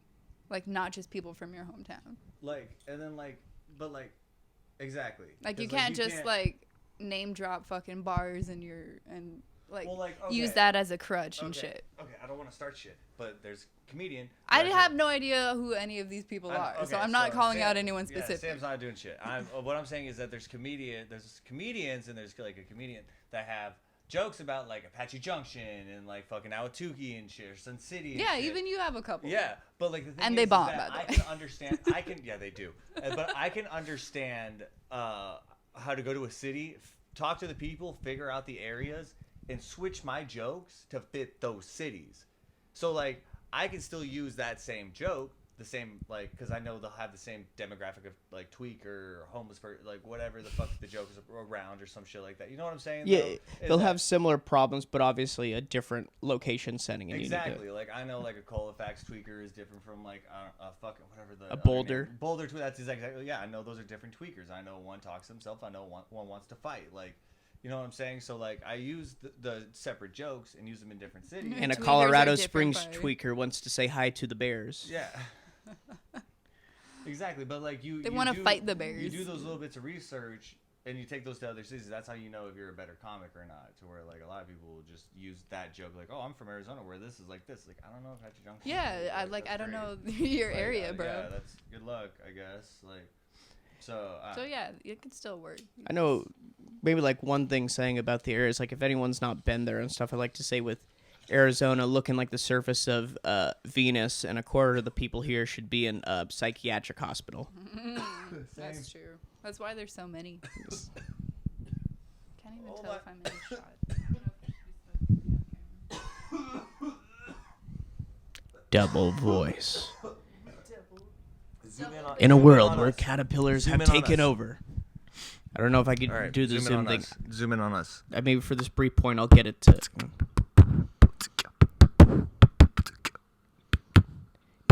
like not just people from your hometown. like, and then like, but like, exactly. Like 'Cause, you can't just like name drop fucking bars and like, Well, like, use okay. that as a crutch and Okay. shit. Okay, I don't want to start shit, but there's a comedian. I who have actually- no idea who any of these people are, so okay, I'm not calling Sam- out anyone yeah, specific. Sam's not doing shit. What I'm saying is that there's comedians and there's like a comedian that have jokes about like Apache Junction and like fucking Ahwatukee and shit, or Sun City. And Yeah, shit. even you have a couple. Yeah, but like the thing And is, they is bomb, that by the I way. can understand. Yeah, they do. But I can understand how to go to a city, talk to the people, figure out the areas, and switch my jokes to fit those cities. So like I can still use that same joke, the same like because I know they'll have the same demographic of like tweaker or homeless person, like whatever the fuck the joke is around or some shit like that. You know what I'm saying? yeah, though? Is they'll that- have similar problems, but obviously a different location setting. And You need Exactly. Like I know, like a Colfax tweaker is different from like a fucking whatever the A other Boulder. name- Boulder tweaker. That's exactly. Yeah, I know those are different tweakers. I know one talks himself. I know one wants to fight. Like, you know what I'm saying? So like I use the separate jokes and use them in different cities. And a Tweakers are Colorado different, Springs buddy. tweaker wants to say hi to the Bears. Yeah. Exactly, but like They wanna fight the Bears. You do those little bits of research, and you take those to other cities. That's how you know if you're a better comic or not. To where like a lot of people will just use that joke, like, "Oh, I'm from Arizona, where this is like this." Like, I don't know if Apache Junction. Yeah, is I that's don't great. know your Like, area, bro. Yeah, that's good luck, I guess. Like, so. So yeah, it could still work. I know maybe like one thing saying about the area is like if anyone's not been there and stuff, I like to say with Arizona looking like the surface of Venus, and a quarter of the people here should be in a psychiatric hospital. That's true. That's why there's so many. Can't even Hold tell on. if I'm in the shot. I don't know if I should be smoking on camera. Double voice. Zoom in on- In a zoom world on where us. caterpillars Zoom have in on taken us. over. I don't know if I could All right, do the zoom in Zoom on thing. us. Zoom in on us. Maybe for this brief point, I'll get it to.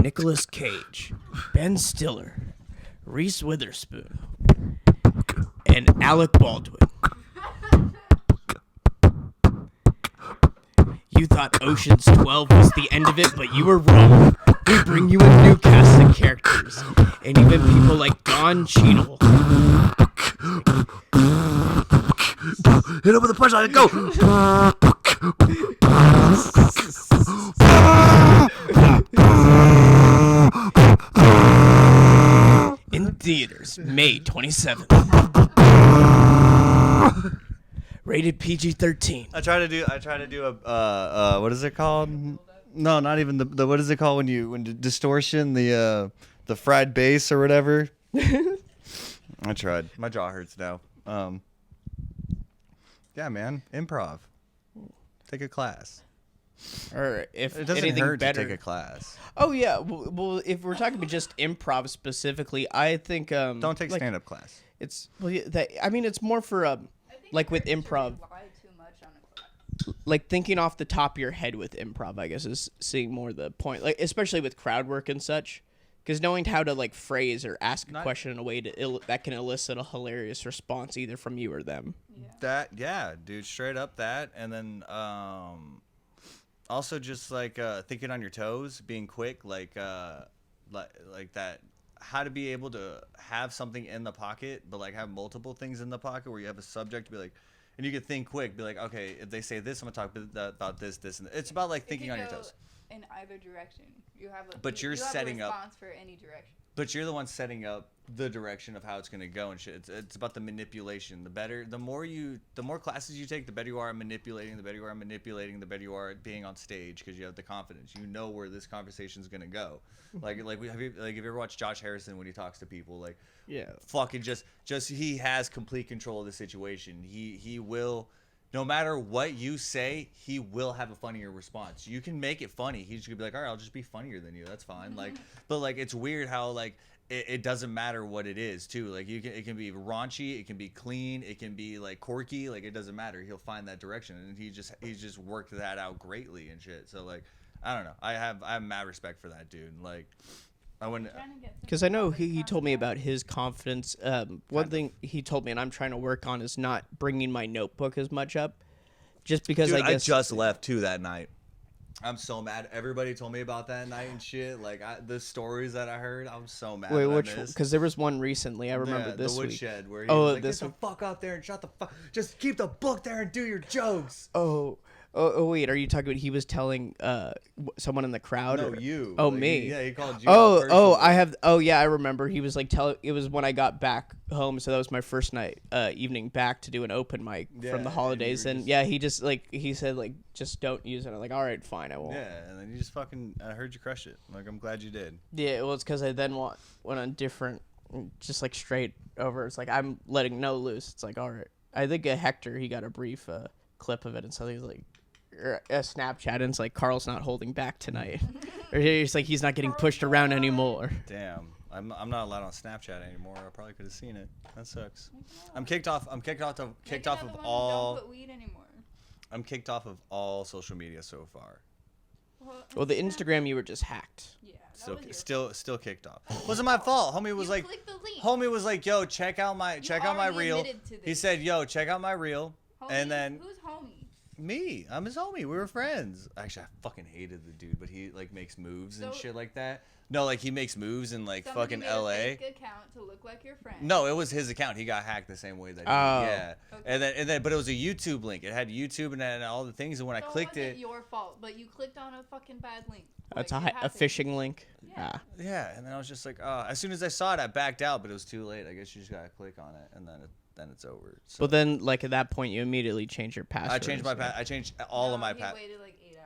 Nicolas Cage, Ben Stiller, Reese Witherspoon, and Alec Baldwin. You thought Ocean's 12 was the end of it, but you were wrong. We bring you a new cast of characters, and even people like Don Cheadle. Hit him with a punchline. Go. In theaters, May 27th. Rated PG-13. I try to do a what is it called? No, not even the what is it called when the distortion, the fried bass or whatever. I tried. My jaw hurts now. Yeah, man, improv. Take a class. Or if It doesn't anything hurt better. to take a class. Oh yeah, well, if we're talking about just improv specifically, I think Don't take like, stand-up class. It's well, yeah, I mean, it's more for like with improv, like thinking off the top of your head with improv. I guess is seeing more the point, like especially with crowd work and such, because knowing how to like phrase or ask a question in a way that can elicit a hilarious response either from you or them. Yeah, dude, straight up that, and then also just like thinking on your toes, being quick, like that. how to be able to have something in the pocket, but like have multiple things in the pocket where you have a subject to be like, and you can think quick, be like, okay, if they say this, I'm gonna talk about this, and this. It's about like thinking on your toes. In either direction, you have a. But you're you have setting a up. response for any direction. But you're the one setting up the direction of how it's gonna go and shit. It's about the manipulation. The more classes you take, the better you are at manipulating. The better you are at manipulating. The better you are at being on stage because you have the confidence. You know where this conversation's gonna go. Have you ever watched Josh Harrison when he talks to people? Like, Yeah. fucking just he has complete control of the situation. He will. No matter what you say, he will have a funnier response. You can make it funny. He's gonna be like, all right, I'll just be funnier than you. That's fine. Like, but like, it's weird how like it doesn't matter what it is too. Like it can be raunchy, it can be clean, it can be like quirky. Like it doesn't matter. He'll find that direction, and he's just worked that out greatly and shit. So like, I don't know. I have mad respect for that dude. Like, I wouldn't. Because I know he told me about his confidence. One thing he told me, and I'm trying to work on, is not bringing my notebook as much up. Just because Dude, I guess. I just left too that night. I'm so mad. Everybody told me about that night and shit. Like the stories that I heard, I'm so mad. Wait, that which? I missed. Because there was one recently. I remember this the week. woodshed where he Oh, was like, this get the fuck out there and shut the fuck. Just keep the book there and do your jokes. Oh, wait, are you talking about he was telling someone in the crowd? No, or? you. Oh, Like, me. Yeah, he called you. I remember. He was like it was when I got back home, so that was my first night, evening back to do an open mic from the holidays, and he said like just don't use it. I'm like, all right, fine, I won't. Yeah, and then you just fucking. I heard you crush it. Like I'm glad you did. Yeah, well, it's because I then went on different, just like straight over. It's like I'm letting no loose. It's like all right. I think Hector he got a brief clip of it, and so he was like. Or a Snapchat and it's like Karl's not holding back tonight, or it's like he's not getting pushed around anymore. Damn, I'm not allowed on Snapchat anymore. I probably could have seen it. That sucks. I'm kicked off of all. Don't put weed anymore. I'm kicked off of all social media so far. Well, the Instagram you were just hacked. Yeah. Still kicked off. Wasn't my fault. Homie was like, yo, check out my reel. He said, yo, check out my reel, and then. Who's homie? Me, I'm his homie. We were friends. Actually, I fucking hated the dude, but he like makes moves and shit like that. No, like he makes moves in like fucking LA. A fake account to look like your friend. No, it was his account. He got hacked the same way that. Yeah. Okay. And then, but it was a YouTube link. It had YouTube and all the things. And when I clicked it, your fault. But you clicked on a fucking bad link. That's a phishing link. Yeah. Yeah, and then I was just like, as soon as I saw it, I backed out, but it was too late. I guess you just gotta click on it, and then it's over. So. But then, like at that point, you immediately change your password. I changed all of my passwords. Waited like 8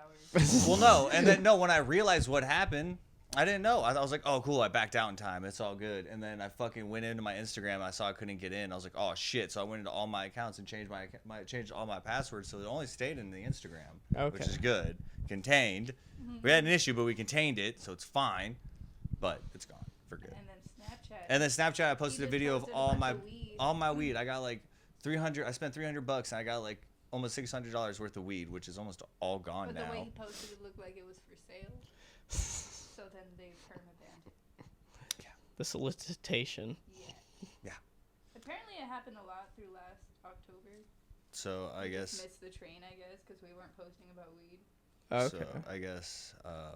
hours. Well, no, and then when I realized what happened, I didn't know. I was like, oh, cool, I backed out in time. It's all good. And then I fucking went into my Instagram. I saw I couldn't get in. I was like, oh shit. So I went into all my accounts and changed changed all my passwords. So it only stayed in the Instagram, which is good. Contained. Mm-hmm. We had an issue, but we contained it, so it's fine. But it's gone for good. And then Snapchat, I posted a video of all my weed. I got like 300. I spent $300 and I got like almost $600 worth of weed, which is almost all gone now. But the way he posted it looked like it was for sale. So then they perma-banned it. Yeah. The solicitation. Yeah. Apparently it happened a lot through last October. So I guess. Just missed the train, I guess, because we weren't posting about weed. Okay. So I guess.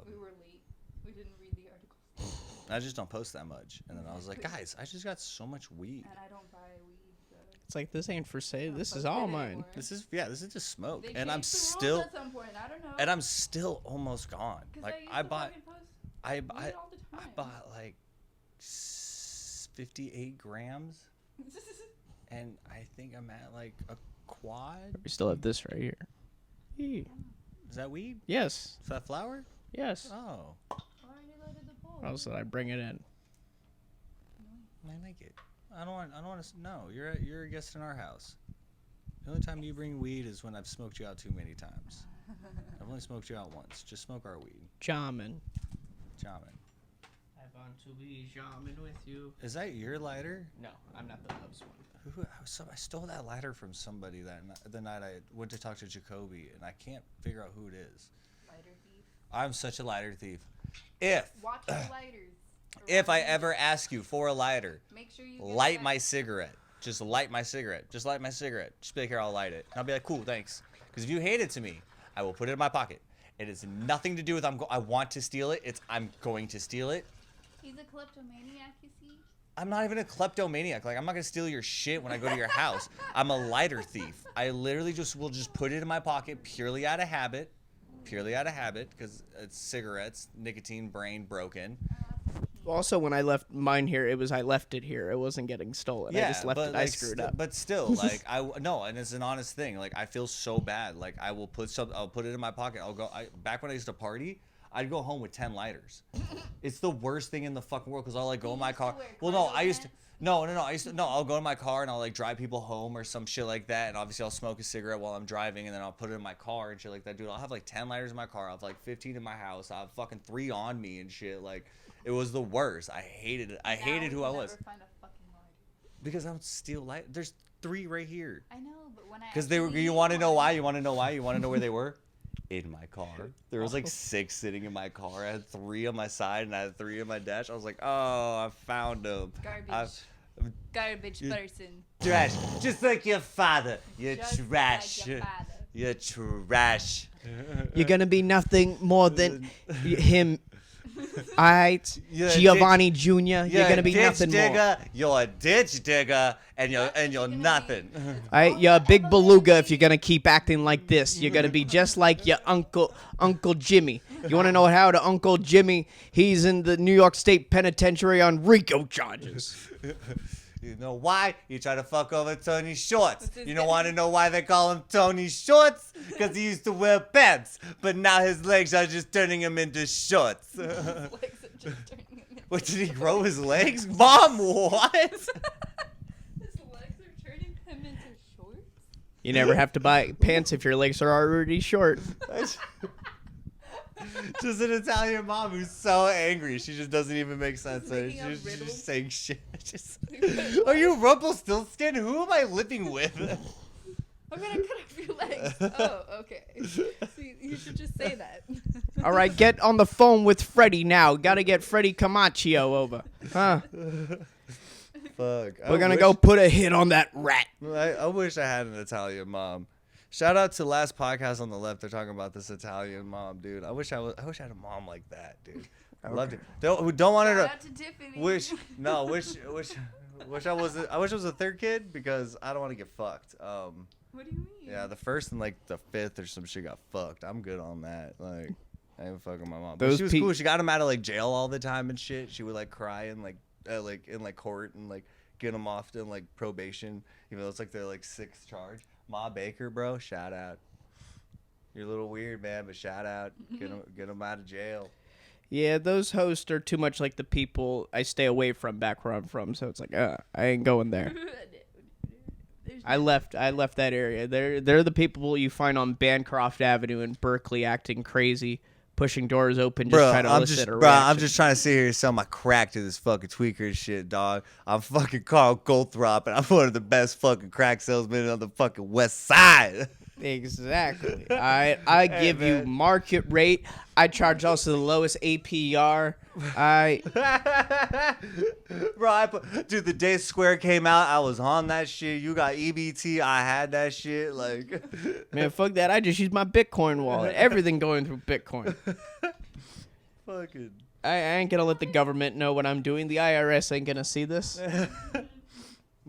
We were late. We didn't read the articles. I just don't post that much. And then I was like, guys, I just got so much weed. And I don't buy weed. So. It's like, this ain't for sale. This is all mine. This is just smoke. They and I'm changed the still. rules at some point. I don't know. And I'm still almost gone. Like I bought like 58 grams. And I think I'm at like a quad. We still have this right here. Is that weed? Yes. Is that flour? Yes. Oh. How else did I bring it in? I like it. I don't want to. No, you're a guest in our house. The only time you bring weed is when I've smoked you out too many times. I've only smoked you out once. Just smoke our weed. Jamin. I want to be jamming with you. Is that your lighter? No, I'm not the Loves one. I stole that lighter from somebody the night I went to talk to Jacoby, and I can't figure out who it is. Lighter thief. I'm such a lighter thief. Watch your lighters. If I ever ask you for a lighter, make sure you light my cigarette. Just light my cigarette. Just light my cigarette. Just be like, here, I'll light it. And I'll be like, cool, thanks. Because if you hate it to me, I will put it in my pocket. It has nothing to do with I want to steal it. I'm going to steal it. He's a kleptomaniac, you see? I'm not even a kleptomaniac. Like, I'm not gonna steal your shit when I go to your house. I'm a lighter thief. I literally will just put it in my pocket purely out of habit. Purely out of habit, because it's cigarettes, nicotine, brain broken. Also, when I left mine here, I left it here. It wasn't getting stolen. I just left it. I screwed up. But still, like, no, and it's an honest thing. Like, I feel so bad. Like, I'll put it in my pocket. Back when I used to party, I'd go home with 10 lighters. It's the worst thing in the fucking world, because I'll like go in my car. Well, no, I used to. No. I'll go in my car and I'll like drive people home or some shit like that, and obviously I'll smoke a cigarette while I'm driving, and then I'll put it in my car and shit like that. Dude, I'll have like 10 lighters in my car. I'll have like 15 in my house. I'll have fucking 3 on me and shit. Like, it was the worst. I hated it. I hated who I was. Find a fucking lighter. Because I don't steal light. There's 3 right here. I know, but when I Because they were. You want to know why? You want to know why? You want to know where they were? In my car. There was like 6 sitting in my car. I had 3 on my side and I had 3 in my dash. I was like, oh, I found them. Garbage person. Trash. Just like your father. You're Just trash. like your father. You're trash. You're gonna be nothing more than him. Alright, You're a Giovanni Jr. You're You're gonna a be ditch nothing digger. more. You're a ditch digger, and you're nothing. Alright, you're a big beluga if you're gonna keep acting like this. You're gonna be just like your Uncle Jimmy. You wanna know how to Uncle Jimmy? He's in the New York State Penitentiary on RICO charges. You know why? You try to fuck over Tony Shorts. This is You don't want to know why they call him Tony Shorts? Because he used to wear pants, but now his legs are just turning him into shorts. His legs are just turning him into What, did he grow his legs? Mom, what? His legs are turning him into shorts? You never have to buy pants if your legs are already short. Just an Italian mom who's so angry. She just doesn't even make sense. making up She's riddles. just saying shit. Are you Rumpelstiltskin? Who am I living with? I'm gonna cut off your legs. Oh, okay. See, you should just say that. All right, get on the phone with Freddie now. Gotta get Freddie Camacho over. Huh? Fuck. We're gonna go put a hit on that rat. I wish I had an Italian mom. Shout out to last podcast on the left. They're talking about this Italian mom, dude. I wish I had a mom like that, dude. I loved it. Don't want her Shout to. out to Tiffany. Wish I was. I wish I was a third kid because I don't want to get fucked. What do you mean? Yeah, the first and like the 5th or some shit got fucked. I'm good on that. Like, I ain't fucking my mom. But Those she was cool. She got him out of like jail all the time and shit. She would like cry and like in like court and like get him off to like probation, even though it's like their like 6th charge. Ma Baker, bro, shout out. You're a little weird, man, but shout out. Get him out of jail. Yeah, those hosts are too much like the people I stay away from back where I'm from. So it's like, I ain't going there. I left that area. They're the people you find on Bancroft Avenue in Berkeley acting crazy, pushing doors open, just trying to elicit a reaction. I'm just trying to sit here and sell my crack to this fucking tweaker and shit, dog. I'm fucking Karl Goldthrop, and I'm one of the best fucking crack salesmen on the fucking West Side. Exactly. I give you man. market rate. I charge also the lowest APR. Bro, dude, the day Square came out, I was on that shit. You got EBT, I had that shit. Like, Man, fuck that. I just use my Bitcoin wallet. Everything going through Bitcoin. fucking. I ain't gonna let the government know what I'm doing. The IRS ain't gonna see this.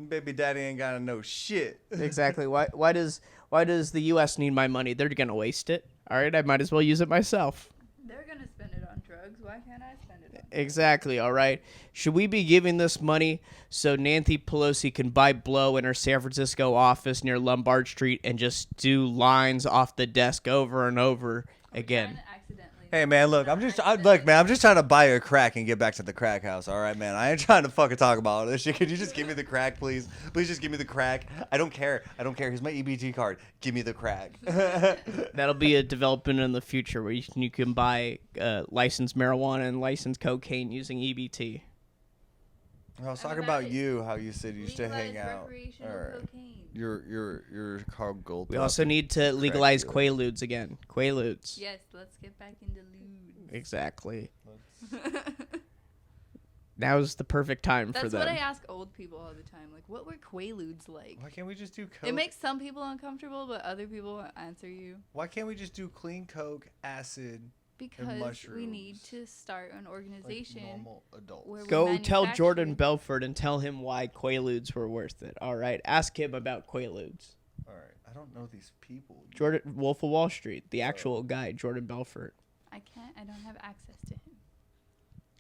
Baby daddy ain't gotta know shit. Exactly. Why does the U.S. need my money? They're gonna waste it. All right, I might as well use it myself. They're gonna spend it on drugs. Why can't I spend it on drugs? Exactly. All right. Should we be giving this money so Nancy Pelosi can buy blow in her San Francisco office near Lombard Street and just do lines off the desk over and over again? Hey man, look, I'm just trying to buy a crack and get back to the crack house. All right, man. I ain't trying to fucking talk about all this shit. Can you just give me the crack, please? Please just give me the crack. I don't care. Here's my EBT card. Give me the crack. That'll be a development in the future where you can buy licensed marijuana and licensed cocaine using EBT. I was talking about you, how you said you used to hang out. Recreational All right. cocaine. You're Karl Gold. We also need to legalize Quaaludes again. Quaaludes. Yes, let's get back into lewd. Exactly. Now's the perfect time for That's them. what I ask old people all the time. Like, what were Quaaludes like? Why can't we just do coke? It makes some people uncomfortable, but other people answer you. Why can't we just do clean coke, acid, Because we mushrooms. need to start an Like organization. normal adults. where we Go tell Jordan manufacture- Belfort and tell him why Quaaludes were worth it. All right, ask him about Quaaludes. All right, I don't know these people. Jordan Wolf of Wall Street, the actual guy, Jordan Belfort. I don't have access to him.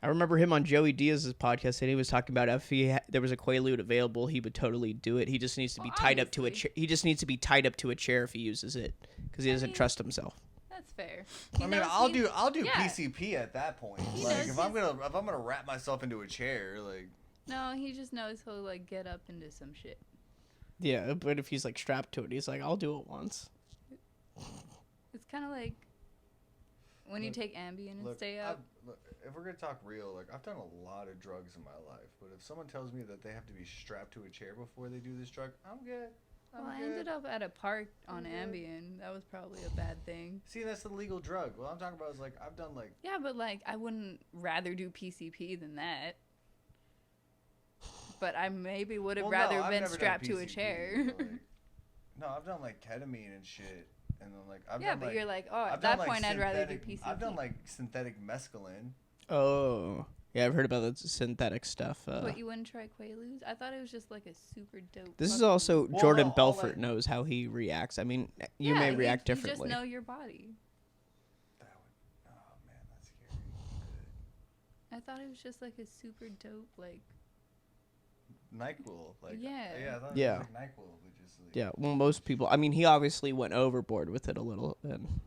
I remember him on Joey Diaz's podcast, and he was talking about if there was a Quaalude available, he would totally do it. He just needs to be tied up to a chair. He just needs to be tied up to a chair if he uses it, because he doesn't trust himself. That's fair. I mean, I'll do yeah. PCP at that point. He Like knows if I'm gonna wrap myself into a chair, like No, he just knows he'll like get up and do some shit. Yeah, but if he's like strapped to it, he's like, I'll do it once. It's kind of like when you take Ambien and stay up. if we're gonna talk real, like I've done a lot of drugs in my life, but if someone tells me that they have to be strapped to a chair before they do this drug, I'm good. Well, I ended up at a park on Ambien. That was probably a bad thing. See, that's the legal drug. What I'm talking about is like I've done like. Yeah, but like I wouldn't rather do PCP than that. But I maybe would have Well, no, rather I've been never done strapped to a PCP, chair. but, like, no, I've done like ketamine and shit, and then like I've Yeah, done but like, you're like, oh, I've at done, that like, point, I'd rather do synthetic- PCP. I've done like synthetic mescaline. Oh, yeah, I've heard about the synthetic stuff. But you wouldn't try Quaaludes? I thought it was just like a super dope. This is fucking- also Well, Jordan no, all Belfort like- knows how he reacts. I mean, you Yeah, may react You differently. just know your body. That would, oh man, that's scary. I thought it was just like a super dope, like. NyQuil, like Yeah. I thought Yeah. it was like NyQuil, but just like Yeah, well, most people. I mean, he obviously went overboard with it a little and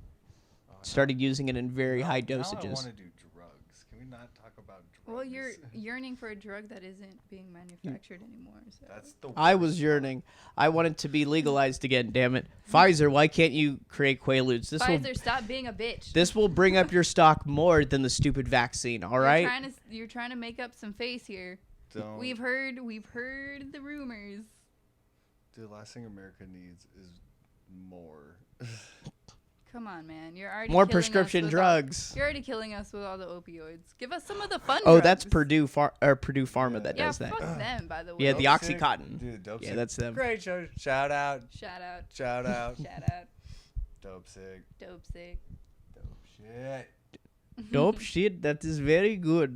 oh, started using it in very now- high now I dosages. want to do drugs. Can we not talk about drugs? Well, you're yearning for a drug that isn't being manufactured anymore. So. That's the. I worst was part. yearning. I wanted to be legalized again. Damn it, Pfizer! Why can't you create Quaaludes? Pfizer, stop being a bitch. This will bring up your stock more than the stupid vaccine. All right. You're trying to make up some face here. Don't. We've heard the rumors. The last thing America needs is more. Come on, man. You're already More killing us prescription with drugs. You're already killing us with all the opioids. Give us some of the fun Oh, drugs. that's Purdue Pharma that Yeah, does that. fuck them, by the way. Yeah, the Dope sick. OxyContin. Dude, dope Yeah, sick. that's them. Great show. Shout out. Shout out. Shout out. Shout out. Dope sick. Dope sick. Dope shit. Dope shit. That is very good.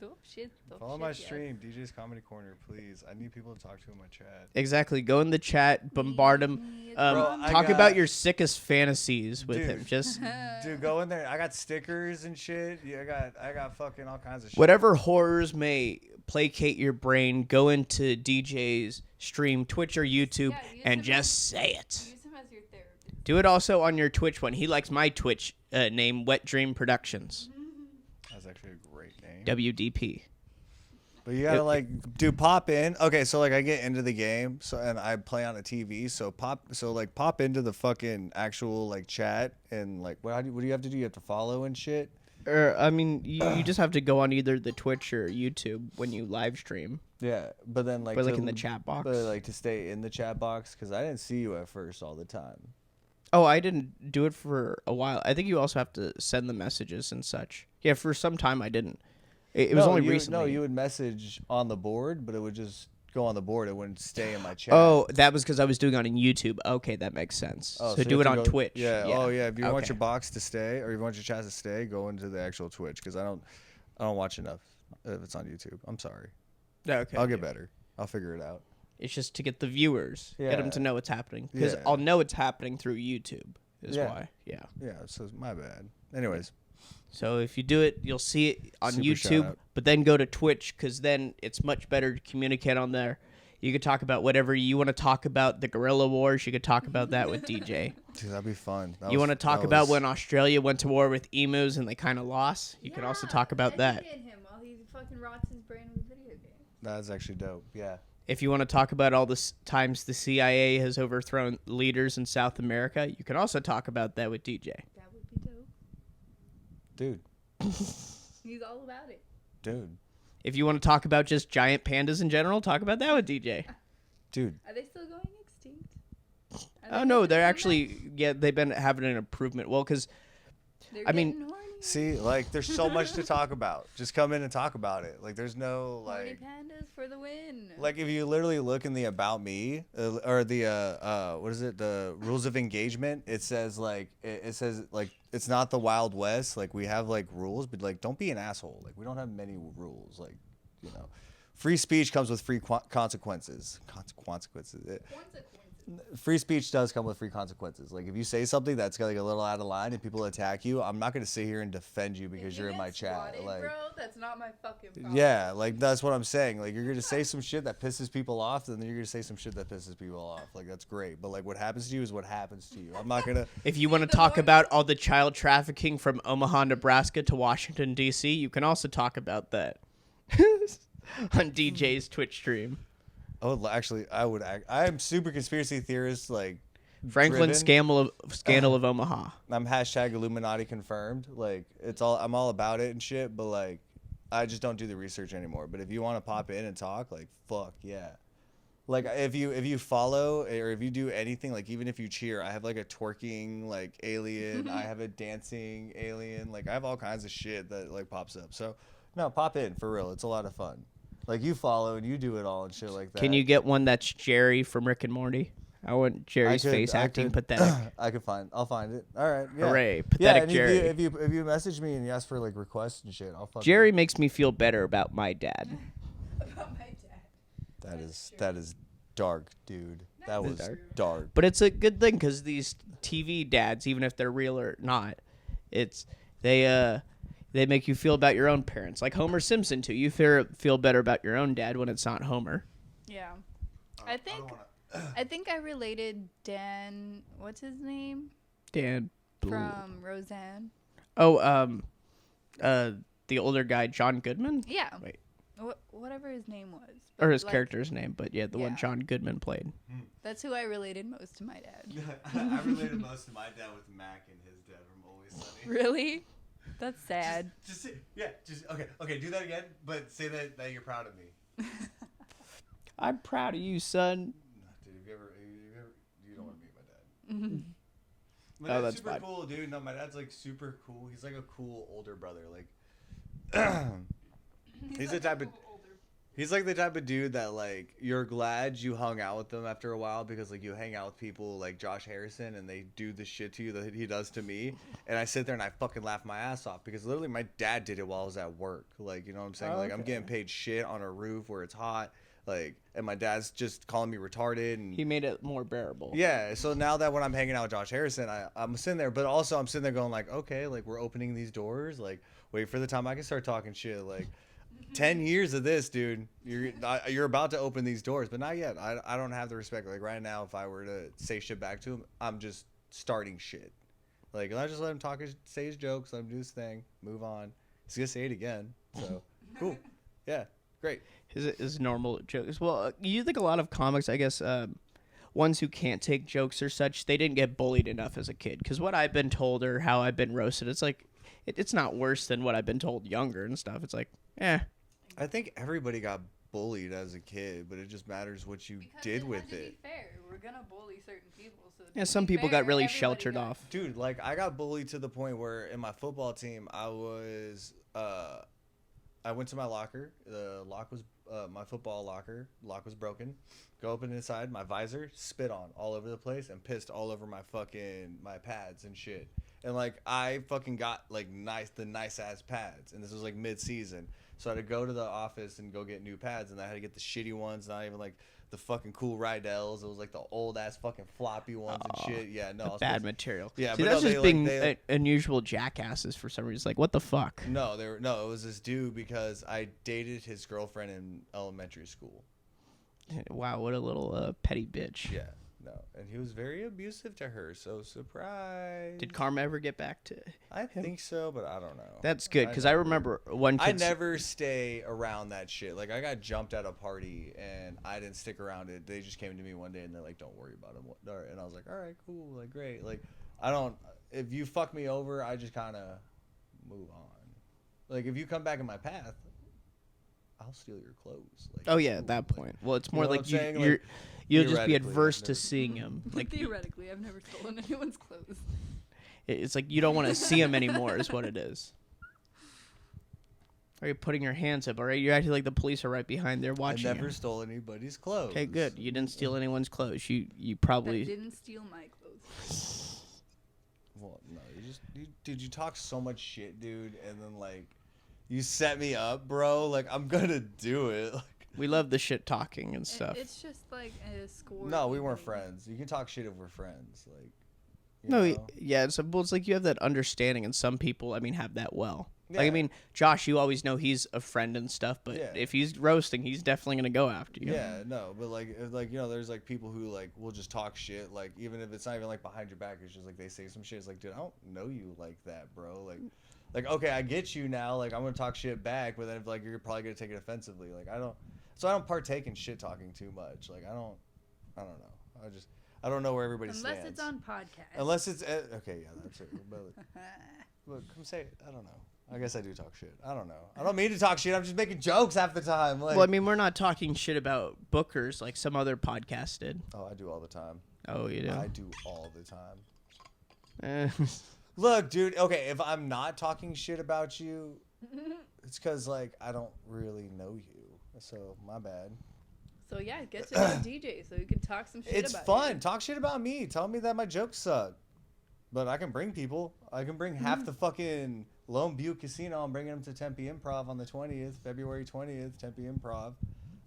Dope shit. Dope Follow shit, my yes. stream, DJ's Comedy Corner, please. I need people to talk to in my chat. Exactly. Go in the chat, bombard him. Bro, I Talk got- about your sickest fantasies with Dude. him. Just Dude, go in there. I got stickers and shit. Yeah, I got fucking all kinds of shit. whatever horrors may placate your brain, go into DJ's stream, Twitch or YouTube, Yeah, use and him just say it. Use him as your therapist. Do it also on your Twitch one. He likes my Twitch name, Wet Dream Productions, That's actually a great name. WDP. But you gotta like, dude, pop in. Okay, so like I get into the game, so and I play on a TV. So pop into the fucking actual like chat and like what do you have to do? You have to follow and shit. I mean, you just have to go on either the Twitch or YouTube when you live stream. Yeah, but then like But like to- in the chat box. But like to stay in the chat box because I didn't see you at first all the time. Oh, I didn't do it for a while. I think you also have to send the messages and such. Yeah, for some time I didn't. It was only recently. No, you would message on the board, but it would just go on the board. It wouldn't stay in my chat. Oh, that was because I was doing it on YouTube. Okay, that makes sense. Oh, so you do have it to on go- Twitch. Yeah. Oh yeah. If you want Okay. your box to stay or you want your chat to stay, go into the actual Twitch because I don't watch enough if it's on YouTube. I'm sorry. Okay. I'll get better. I'll figure it out. It's just to get the viewers, get them Yeah. to know what's happening. Because Yeah. I'll know it's happening through YouTube. Is Yeah. why. Yeah. Yeah. So my bad. Anyways, So if you do it, you'll see it on Super YouTube, shout out. but then go to Twitch because then it's much better to communicate on there. You could talk about whatever you want to talk about. The guerrilla wars, you could talk about that with DJ. dude, that'd be fun. You want to talk about when Australia went to war with emus and they kind of lost? You could also talk about that. him while he fucking rots his brain with video games. That's actually dope. Yeah. If you want to talk about all the times the CIA has overthrown leaders in South America, you can also talk about that with DJ. That would be dope. Dude. He's all about it. Dude. If you want to talk about just giant pandas in general, talk about that with DJ. Dude. Are they still going extinct? Oh no, they're actually they've been having an improvement. Well, because They're I mean, getting horny. See, like, there's so much to talk about. Just come in and talk about it. Like, there's no, Party like... pandas for the win. Like, if you literally look in the About Me, or the, what is it? The Rules of Engagement, it says, like, it says, like, it's not the Wild West. Like, we have, like, rules, but, like, don't be an asshole. Like, we don't have many rules. Like, you know. Free speech comes with free consequences. Free speech does come with free consequences. Like, if you say something that's like a little out of line and people attack you, I'm not going to sit here and defend you because you're in my chat. Swatted, Like, bro, that's not my fucking problem. yeah, like, that's what I'm saying. Like, you're going to say some shit that pisses people off, and then you're going to say some shit that pisses people off. Like, that's great. But, like, what happens to you is what happens to you. I'm not going to... If you want to talk about all the child trafficking from Omaha, Nebraska to Washington, D.C., you can also talk about that on DJ's Twitch stream. Oh, actually, I am super conspiracy theorist, like... Franklin driven. scandal of Omaha. I'm hashtag Illuminati confirmed. Like, I'm all about it and shit, but, like, I just don't do the research anymore. But if you want to pop in and talk, like, fuck yeah. Like, if you follow or if you do anything, like, even if you cheer, I have, like, a twerking, like, alien. I have a dancing alien. Like, I have all kinds of shit that, like, pops up. So, no, pop in, for real. It's a lot of fun. Like, you follow and you do it all and shit like that. Can you get one that's Jerry from Rick and Morty? I want Jerry's face acting pathetic. I'll find it. All right. Yeah. Hooray, pathetic and Jerry. If you message me and you ask for, like, requests and shit, I'll fucking... Jerry makes me feel better about my dad. About my dad. That is dark, dude. That was dark. But it's a good thing because these TV dads, even if they're real or not, they make you feel about your own parents. Like Homer Simpson too. You feel better about your own dad when it's not Homer. Yeah. I think I related Dan, what's his name? Dan From Roseanne. Oh, the older guy, John Goodman? Yeah. Wait. Whatever his name was. Or But, his like, character's name, but yeah, the one Yeah. John Goodman played. That's who I related most to my dad. I related most to my dad with Mac and his dad from Always Sunny. Really? That's sad. Just okay. Do that again, but say that you're proud of me. I'm proud of you, son. Dude, you don't want to meet my dad. My Oh, dad's that's super fine. cool, dude. No, my dad's like super cool. He's like a cool older brother. Like, he's the type of. He's like the type of dude that, like, you're glad you hung out with them after a while because, like, you hang out with people like Josh Harrison and they do the shit to you that he does to me. And I sit there and I fucking laugh my ass off because literally my dad did it while I was at work. Like, you know what I'm saying? Oh, Like, I'm okay. getting paid shit on a roof where it's hot. Like, and my dad's just calling me retarded. And He made it more bearable. yeah, so now that when I'm hanging out with Josh Harrison, I'm sitting there, but also I'm sitting there going like, okay, like, we're opening these doors. Like, wait for the time I can start talking shit. Like, 10 years of this, dude, you're about to open these doors, but not yet. I don't have the respect. Like, right now, if I were to say shit back to him, I'm just starting shit. Like, I just let him talk, say his jokes, let him do his thing, move on. He's gonna say it again, so cool. Yeah, great. His normal jokes. Well, you think a lot of comics, I guess, ones who can't take jokes or such, they didn't get bullied enough as a kid. Because what I've been told or how I've been roasted, it's like, it's not worse than what I've been told younger and stuff. It's like, I think everybody got bullied as a kid, but it just matters what you did with it. To be fair, we're gonna bully certain people. So Yeah, to some be people fair, got really everybody sheltered got- off. Dude, like, I got bullied to the point where in my football team, I went to my locker. The lock was my football locker. Lock was broken. Go open inside. My visor spit on all over the place and pissed all over my pads and shit. And like I fucking got like the nice ass pads, and this was like mid season. So I had to go to the office and go get new pads, and I had to get the shitty ones, not even like the fucking cool Rydell's. It was like the old ass fucking floppy ones and shit. Yeah, no, I was Bad supposed- material. Yeah, See, but that's no, just they, being like, unusual jackasses for some reason. Like, what the fuck? No, it was this dude because I dated his girlfriend in elementary school. Wow, what a little petty bitch. Yeah, no, and he was very abusive to her. So surprise. Did Karma ever get back to I think so, but I don't know. That's good, because I remember one kid... I never stay around that shit. Like, I got jumped at a party, and I didn't stick around it. They just came to me one day, and they're like, don't worry about him. And I was like, all right, cool, like, great. Like, I don't... If you fuck me over, I just kind of move on. Like, if you come back in my path, I'll steal your clothes. Like, Oh, yeah, cool. at that point. Well, it's You more know what like I'm saying? Like, you'll just be theoretically, adverse I've to never- seeing him. Like, Theoretically, I've never stolen anyone's clothes. It's like you don't want to see them anymore is what it is. Are you putting your hands up? All right, you're acting like the police are right behind there watching. I never you. stole anybody's clothes. Okay, good. You didn't steal anyone's clothes. You I probably. didn't steal my clothes. Well, no, dude, you talk so much shit, dude, and then like, you set me up, bro. Like, I'm gonna do it. Like, We love the shit talking and stuff. It's just like a score. no, we weren't friends. You can talk shit if we're friends. Like, you No, know? yeah, it's like you have that understanding, and some people, I mean, have that well. Like, I Yeah. mean, Josh, you always know he's a friend and stuff, but Yeah. if he's roasting, he's definitely gonna go after you. Yeah, no, but like, you know, there's like people who like will just talk shit, like even if it's not even like behind your back, it's just like they say some shit. It's like, dude, I don't know you like that, bro. Like okay, I get you now. Like I'm gonna talk shit back, but then if like you're probably gonna take it offensively. Like I don't partake in shit talking too much. Like I don't know. I don't know where everybody Unless stands. it's on podcast. Unless it's okay, yeah, that's it. But look, come say it. I don't know. I guess I do talk shit. I don't know. I don't mean to talk shit. I'm just making jokes half the time. Like, Well, I mean, we're not talking shit about bookers like some other podcast did. oh, I do all the time. Oh, you do? I do all the time. Eh. Look, dude. Okay, if I'm not talking shit about you, it's because like I don't really know you. So my bad. So yeah, get to know DJ so you can talk some shit It's about fun. you. Talk shit about me. Tell me that my jokes suck. But I can bring people. I can bring half the fucking Lone Butte Casino. I'm bringing them to Tempe Improv on the 20th, February 20th, Tempe Improv.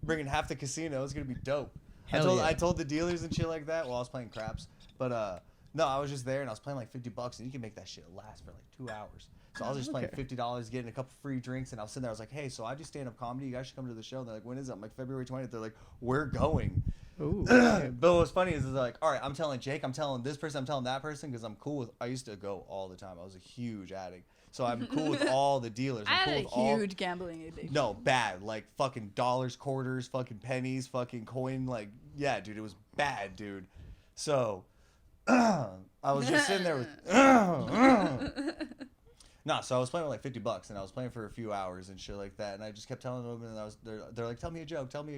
Bringing half the casino. It's gonna be dope. Hell yeah. I told the dealers and shit like that while I was playing craps. But no, I was just there and I was playing like $50, and you can make that shit last for like 2 hours. So I was just playing $50, getting a couple free drinks, and I was sitting there. I was like, "Hey, so I do stand up comedy. You guys should come to the show." And they're like, "When is it?" I'm like, "February 20th." They're like, "We're going." Ooh. But what's funny is like, all right, I'm telling Jake, I'm telling this person, I'm telling that person, because I'm cool with. I used to go all the time. I was a huge addict, so I'm cool with all the dealers. I I'm had cool a with huge gambling addiction. No, bad. Like fucking dollars, quarters, fucking pennies, fucking coin. Like, yeah, dude, it was bad, dude. So I was just sitting there with. No, so I was playing with like $50, and I was playing for a few hours and shit like that, and I just kept telling them, and they're like, tell me a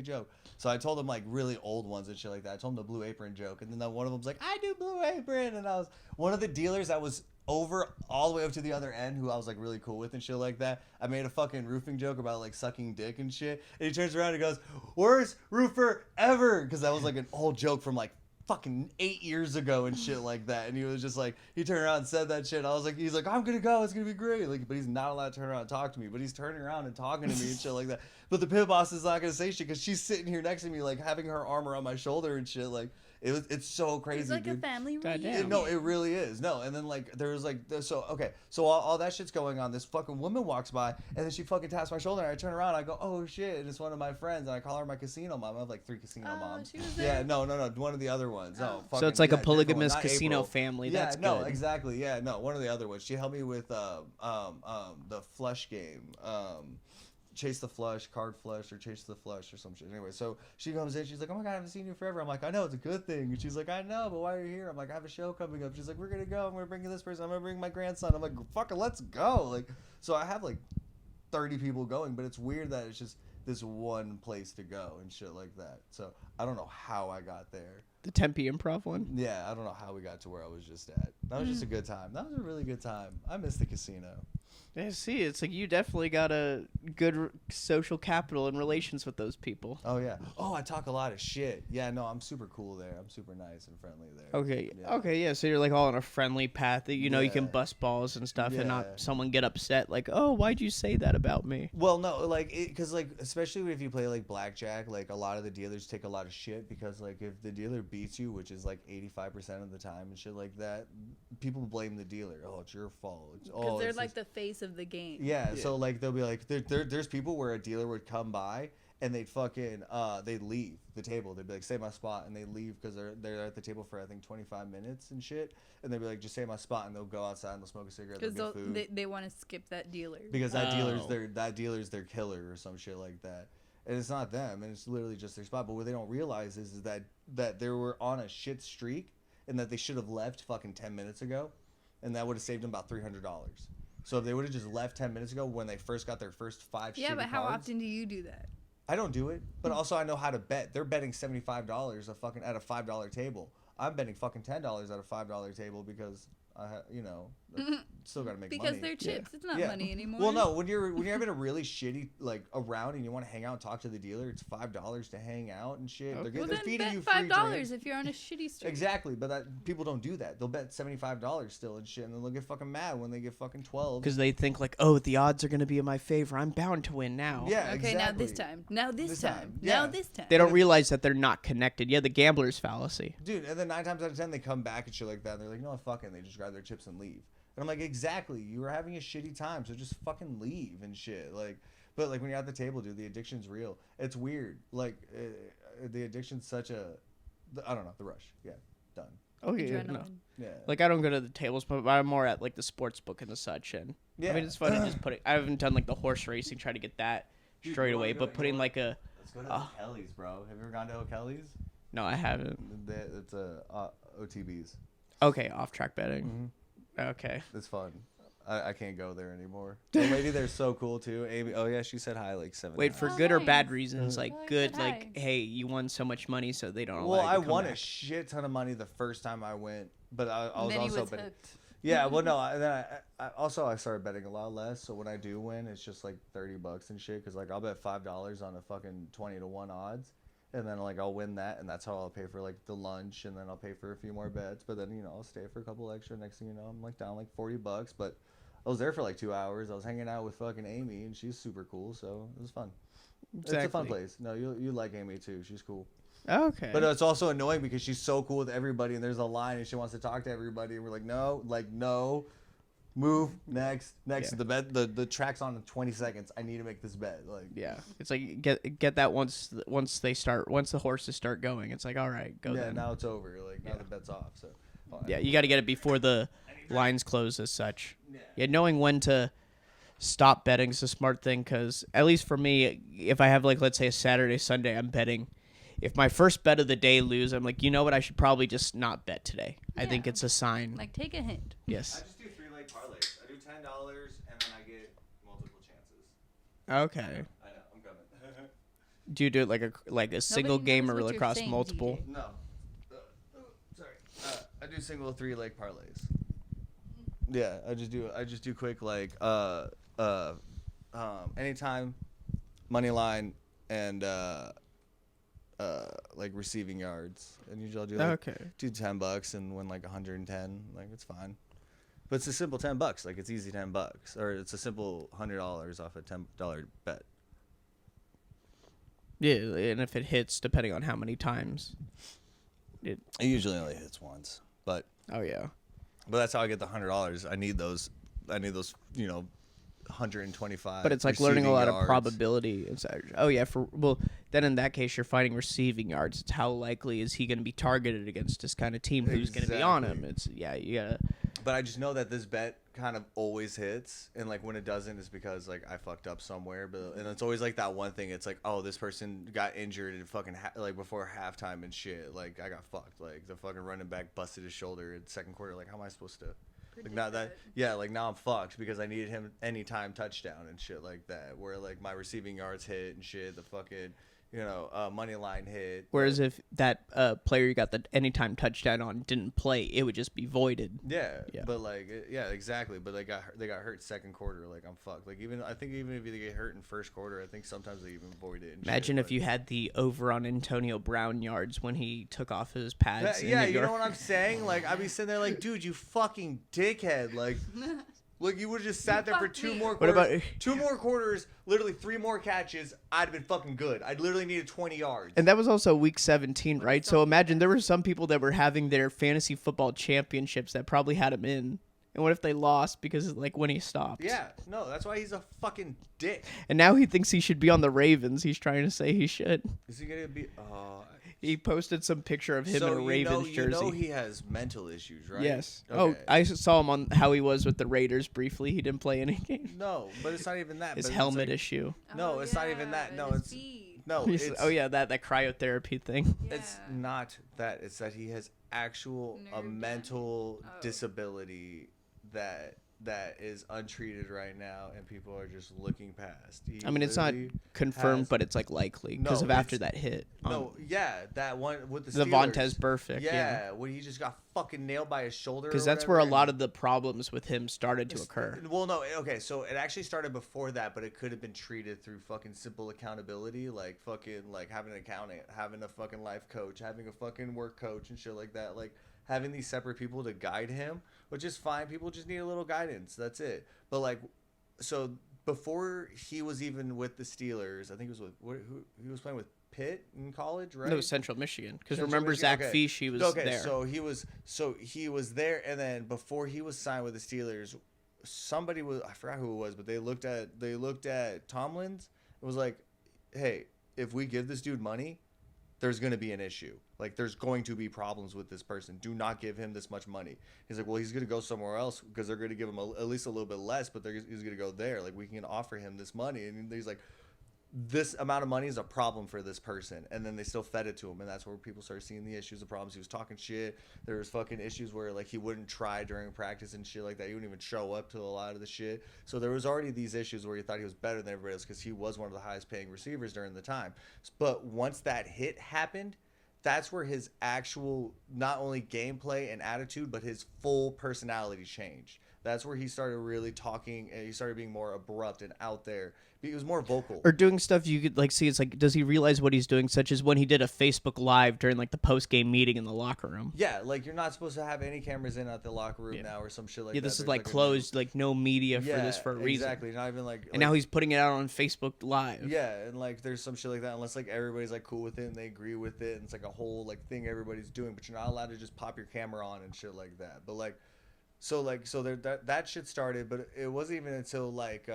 joke. So I told them like really old ones and shit like that. I told them the Blue Apron joke, and then one of them's like, I do Blue Apron, and I was one of the dealers that was over all the way up to the other end, who I was like really cool with and shit like that. I made a fucking roofing joke about like sucking dick and shit, and he turns around and goes, worst roofer ever, because that was like an old joke from like fucking 8 years ago and shit like that. And he was just like, he turned around and said that shit. I was like, he's like, I'm gonna go, it's gonna be great. Like, but he's not allowed to turn around and talk to me, but he's turning around and talking to me and shit like that. But the pit boss is not gonna say shit because she's sitting here next to me, like having her arm around my shoulder and shit. Like, it's so crazy, It's like dude. a family Goddamn. reunion. No, it really is. No, and then like there was like so okay, so all that shit's going on. This fucking woman walks by, and then she fucking taps my shoulder, and I turn around, and I go, oh shit, and it's one of my friends, and I call her my casino mom. I have like 3 casino Oh, moms. she was Yeah, there? no, one of the other ones. No, Oh. So fucking- it's like a yeah, different one, polygamous not casino April. family. Yeah, That's no, good. exactly. Yeah, no, one of the other ones. She helped me with the flush game. Chase the flush, card flush, or chase the flush, or some shit. Anyway, so she comes in. She's like, "Oh my god, I haven't seen you forever." I'm like, "I know, it's a good thing." And she's like, "I know, but why are you here?" I'm like, "I have a show coming up." She's like, "We're gonna go. I'm gonna bring you this person. I'm gonna bring my grandson." I'm like, "Fucking, let's go!" Like, so I have like 30 people going, but it's weird that it's just this one place to go and shit like that. So I don't know how I got there. The Tempe Improv one. Yeah, I don't know how we got to where I was just at. That was just a good time. That was a really good time. I miss the casino. Yeah, see, it's like you definitely got a good social capital and relations with those people. Oh yeah. Oh, I talk a lot of shit. Yeah, no, I'm super cool there. I'm super nice and friendly there. Okay, Yeah. okay, yeah. So you're like all on a friendly path that you know you can Yeah. bust balls and stuff, and Yeah. not someone get upset like, oh, why'd you say that about me? Well, no, like, because, like, especially if you play, like, blackjack, like, a lot of the dealers take a lot of shit because, like, if the dealer beats you, which is, like, 85% of the time and shit like that, people blame the dealer. Oh, it's your fault. Because they're like the face of the game. Yeah, so like they'll be like, there's people where a dealer would come by and they'd fucking they'd leave the table. They'd be like, say my spot, and they leave because they're at the table for I think 25 minutes and shit. And they'd be like, just say my spot, and they'll go outside and they'll smoke a cigarette. Because They'll get food they want to skip that dealer. because Oh. that dealer's their killer or some shit like that. And it's not them, and it's literally just their spot. But what they don't realize is that they were on a shit streak and that they should have left fucking 10 minutes ago, and that would have saved them about $300. So if they would have just left 10 minutes ago when they first got their first 5 Yeah, shitty but how cards, often do you do that? I don't do it, but also I know how to bet. They're betting $75 at a $5 table. I'm betting fucking $10 at a $5 table because you know, still gotta make because money. they're chips. It's not Yeah. money anymore. Well, no, when you're having a really shitty like around and you want to hang out and talk to the dealer, it's $5 to hang out and shit. Okay. Well, They're then feeding bet you free $5 drinks. if you're on a shitty street. Exactly, but people don't do that. They'll bet $75 still and shit, and then they'll get fucking mad when they get fucking 12. Because they think like, oh, the odds are gonna be in my favor. I'm bound to win now. Yeah, Okay, exactly. now this time. Now this time. Yeah. Now this time. They don't realize that they're not connected. Yeah, the gambler's fallacy. Dude, and then 9 times out of 10 they come back and shit like that. And they're like, no, fucking, they just grab their chips and leave. And I'm like, exactly. You were having a shitty time, so just fucking leave and shit. Like, but like when you're at the table, dude, the addiction's real. It's weird. Like, the addiction's such a, I don't know, the rush. Yeah, done. Okay, Adrenaline. no. Yeah. Like I don't go to the tables, but I'm more at like the sports book and the such. And Yeah. I mean, it's fun to just put it. I haven't done like the horse racing, try to get that Dude, straight you wanna away. go- But you putting wanna- like a Let's go to O'Kelly's, bro. Have you ever gone to O'Kelly's? no, I haven't. It's OTBs. Okay, off track betting. Mm-hmm. Okay. It's fun. I can't go there anymore. The lady there's so cool too. Amy. Oh yeah, she said hi like 7 Wait times. for Oh, good or bad nice. reasons. Like Oh, I good, said like hi. hey, you won so much money, so they don't. Well, allow you I to come won a back. shit ton of money the first time I went, but I And was then he also was betting. hooked. Yeah, well, no, I started betting a lot less. So when I do win, it's just like $30 and shit. Cause like I'll bet $5 on a fucking 20-1 odds, and then like I'll win that, and that's how I'll pay for like the lunch, and then I'll pay for a few more bets. But then I'll stay for a couple extra. Next thing you know, I'm like down like $40. But I was there for like 2 hours. I was hanging out with fucking Amy, and she's super cool. So it was fun. It's a fun Exactly. place. No, you like Amy too. She's cool. Okay. But it's also annoying because she's so cool with everybody, and there's a line, and she wants to talk to everybody, and we're like, no, move next. Yeah. The bet, the track's on in 20 seconds. I need to make this bet. Like, yeah, it's like get that once the horses start going. It's like all right, go yeah, then. now it's over. Like now Yeah. the bet's off. So, Yeah, you got to get it before the lines close as such. Yeah, knowing when to stop betting is a smart thing because at least for me, if I have like let's say a Saturday, Sunday, I'm betting. If my first bet of the day lose, I'm like, you know what? I should probably just not bet today. I think Yeah. it's a sign. Like, take a hint. Yes. just do 3-leg parlays. I do $10, and then I get multiple chances. Okay. I know. I'm coming. Do you do it like a single Nobody game knows or what you're across saying, multiple? DJ. No. Sorry. I do single 3-leg parlays. Yeah, I just do quick like anytime, money line, and like receiving yards. And usually I'll do like Okay. do $10 and win like 110. Like it's fine. But it's a simple $10. Like it's easy $10, or it's a simple $100 off a $10 bet. Yeah, and if it hits, depending on how many times. It usually only hits once, but Oh yeah. that's how I get the $100. I need those. 125. But it's like learning a receiving lot of yards. probability. Oh yeah, then in that case you're fighting receiving yards. It's how likely is he going to be targeted against this kind of team who's going to be on him. Exactly. It's you gotta. But I just know that this bet kind of always hits, and like when it doesn't, it's because like I fucked up somewhere. But and it's always like that one thing. It's like, oh, this person got injured and fucking like before halftime and shit. Like I got fucked. Like the fucking running back busted his shoulder in the second quarter. Like how am I supposed to? Like now that like now I'm fucked because I needed him anytime touchdown and shit like that. Where like my receiving yards hit and shit. The fucking money line hit. Whereas if that player you got the anytime touchdown on didn't play, it would just be voided. Yeah, Yeah. but like, yeah, exactly. But they got hurt second quarter. Like I'm fucked. Like I think even if they get hurt in first quarter, I think sometimes they even void it. And Imagine shit, if you had the over on Antonio Brown yards when he took off his pads. in yeah, New you know York. what I'm saying? Like I'd be sitting there like, dude, you fucking dickhead. Like you would have just sat there for fucked 2 me. more What quarters. about- 2 more quarters? Literally 3 more catches. I'd have been fucking good. I'd literally needed 20 yards. And that was also week 17, right? still So be imagine best. there were some people that were having their fantasy football championships that probably had him in. And what if they lost because like when he stopped? yeah, no, that's why he's a fucking dick. And now he thinks he should be on the Ravens. He's trying to say he should. Is he gonna be? He posted some picture of him in a Ravens jersey. You know he has mental issues, right? Yes. Okay. Oh, I saw him on how he was with the Raiders briefly. He didn't play any games. No, but it's not even that. His but it's helmet like- issue. No, Oh, it's not even that. No, his it's feet. no. He's- It's, oh yeah, that cryotherapy thing. It's Yeah. not that. It's that he has actual Nerve mental damage. Oh. disability that that is untreated right now, and people are just looking past. He I mean, it's not literally confirmed, has- but it's like likely because No, of after it's- that hit. No, yeah, that one with the the Steelers. Vontez Perfect. Yeah, when he just got fucking nailed by his shoulder. Because that's where a lot of the problems with him started to occur. Well, no, okay, so it actually started before that, but it could have been treated through fucking simple accountability, like fucking like having an accountant, having a fucking life coach, having a fucking work coach and shit like that, like having these separate people to guide him, which is fine. People just need a little guidance. That's it. But like, so before he was even with the Steelers, I think it was with who he was playing with Pitt in college, right? No, Central Michigan. Because Central remember Michigan? Zach Okay. Fish, he was there. So he was there, and then before he was signed with the Steelers, somebody was, I forgot who it was, but they looked at Tomlin's and was like, hey, if we give this dude money, there's going to be an issue. Like, there's going to be problems with this person. Do not give him this much money. He's like, well, he's going to go somewhere else because they're going to give him at least a little bit less, but he's going to go there. Like, we can offer him this money. And he's like, this amount of money is a problem for this person. And then they still fed it to him. And that's where people started seeing the issues, the problems. He was talking shit. There was fucking issues where, like, he wouldn't try during practice and shit like that. He wouldn't even show up to a lot of the shit. So there was already these issues where he thought he was better than everybody else because he was one of the highest paying receivers during the time. But once that hit happened, that's where his actual, not only gameplay and attitude, but his full personality changed. That's where he started really talking, and he started being more abrupt and out there. He was more vocal. Or doing stuff you could like see. It's like, does he realize what he's doing? Such as when he did a Facebook Live during like the post game meeting in the locker room. Yeah, like you're not supposed to have any cameras in at the locker room now, or some shit like that. Yeah, this is There's like a new- closed, like no media for this for a reason. Exactly. Not even like. And now he's putting it out on Facebook Live. Yeah, and like there's some shit like that. Unless like everybody's like cool with it and they agree with it, and it's like a whole like thing everybody's doing. But you're not allowed to just pop your camera on and shit like that. But like, so there that shit started, but it wasn't even until like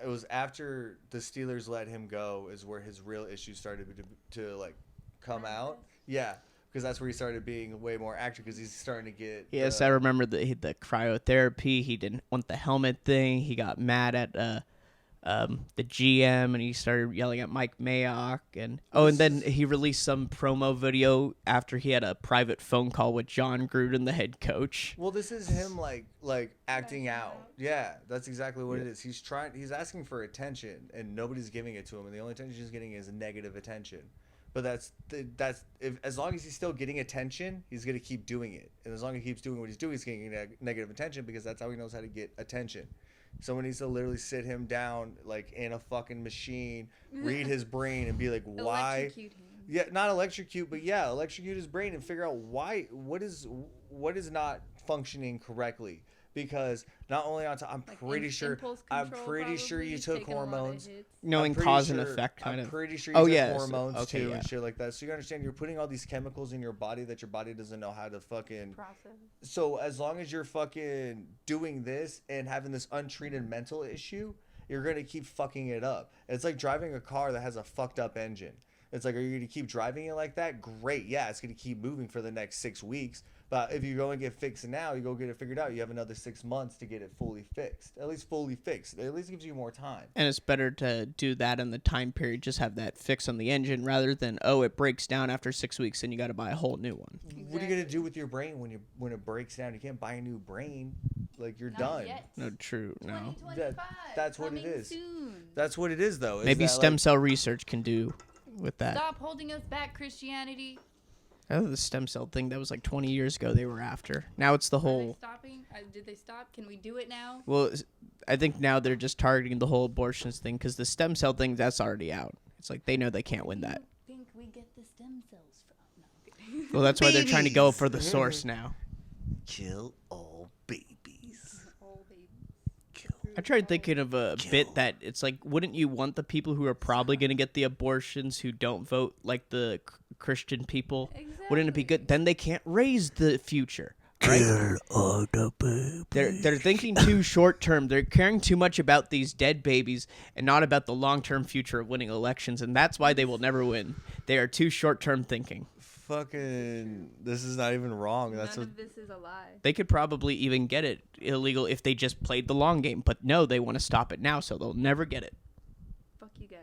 it was after the Steelers let him go is where his real issues started to like come out. Yeah, because that's where he started being way more active because he's starting to get. Yes, I remember the cryotherapy. He didn't want the helmet thing. He got mad at the GM and he started yelling at Mike Mayock and then he released some promo video after he had a private phone call with John Gruden, the head coach. Well, this is him like acting out. Yeah, that's exactly what it is. He's asking for attention and nobody's giving it to him, and the only attention he's getting is negative attention. But as long as he's still getting attention, he's gonna keep doing it, and as long as he keeps doing what he's doing, he's getting negative attention because that's how he knows how to get attention. Someone needs to literally sit him down like in a fucking machine, read his brain, and be like, why? Electrocute him. Yeah, not electrocute, but yeah, electrocute his brain and figure out what is not functioning correctly. Because not only on top, I'm pretty sure you took hormones. Knowing cause and effect, kind of. I'm pretty sure you took hormones okay, too yeah. and shit like that. So you understand, you're putting all these chemicals in your body that your body doesn't know how to fucking process. So as long as you're fucking doing this and having this untreated mental issue, you're gonna keep fucking it up. It's like driving a car that has a fucked up engine. It's like, are you gonna keep driving it like that? Great, yeah, it's gonna keep moving for the next 6 weeks. But if you go and get fixed now, you go get it figured out, you have another 6 months to get it fully fixed. At least fully fixed. It at least gives you more time. And it's better to do that in the time period, just have that fix on the engine rather than, it breaks down after 6 weeks and you got to buy a whole new one. Exactly. What are you gonna do with your brain when it breaks down? You can't buy a new brain. Like, you're done. Yet. No, true, no. 2025. That's what it Coming is. Soon. That's what it is, though. is Maybe that, stem like, cell research can do with that. Stop holding us back, Christianity. The stem cell thing, that was like 20 years ago they were after. Now it's the Are they whole... stopping? Did they stop? Can we do it now? Well, I think now they're just targeting the whole abortions thing because the stem cell thing, that's already out. It's like they know they can't win that. I think we get the stem cells from. No. Well, that's why they're trying to go for the source now. Kill all babies. Whole baby. I tried thinking of a bit that it's like, wouldn't you want the people who are probably going to get the abortions who don't vote like the Christian people? Wouldn't it be good? Then they can't raise the future. Right? Kill all the babies. They're thinking too short term. They're caring too much about these dead babies and not about the long term future of winning elections, and that's why they will never win. They are too short term thinking. Fucking, this is not even wrong. That's None what. of this is a lie. They could probably even get it illegal if they just played the long game, but no, they want to stop it now, so they'll never get it. Fuck you guys.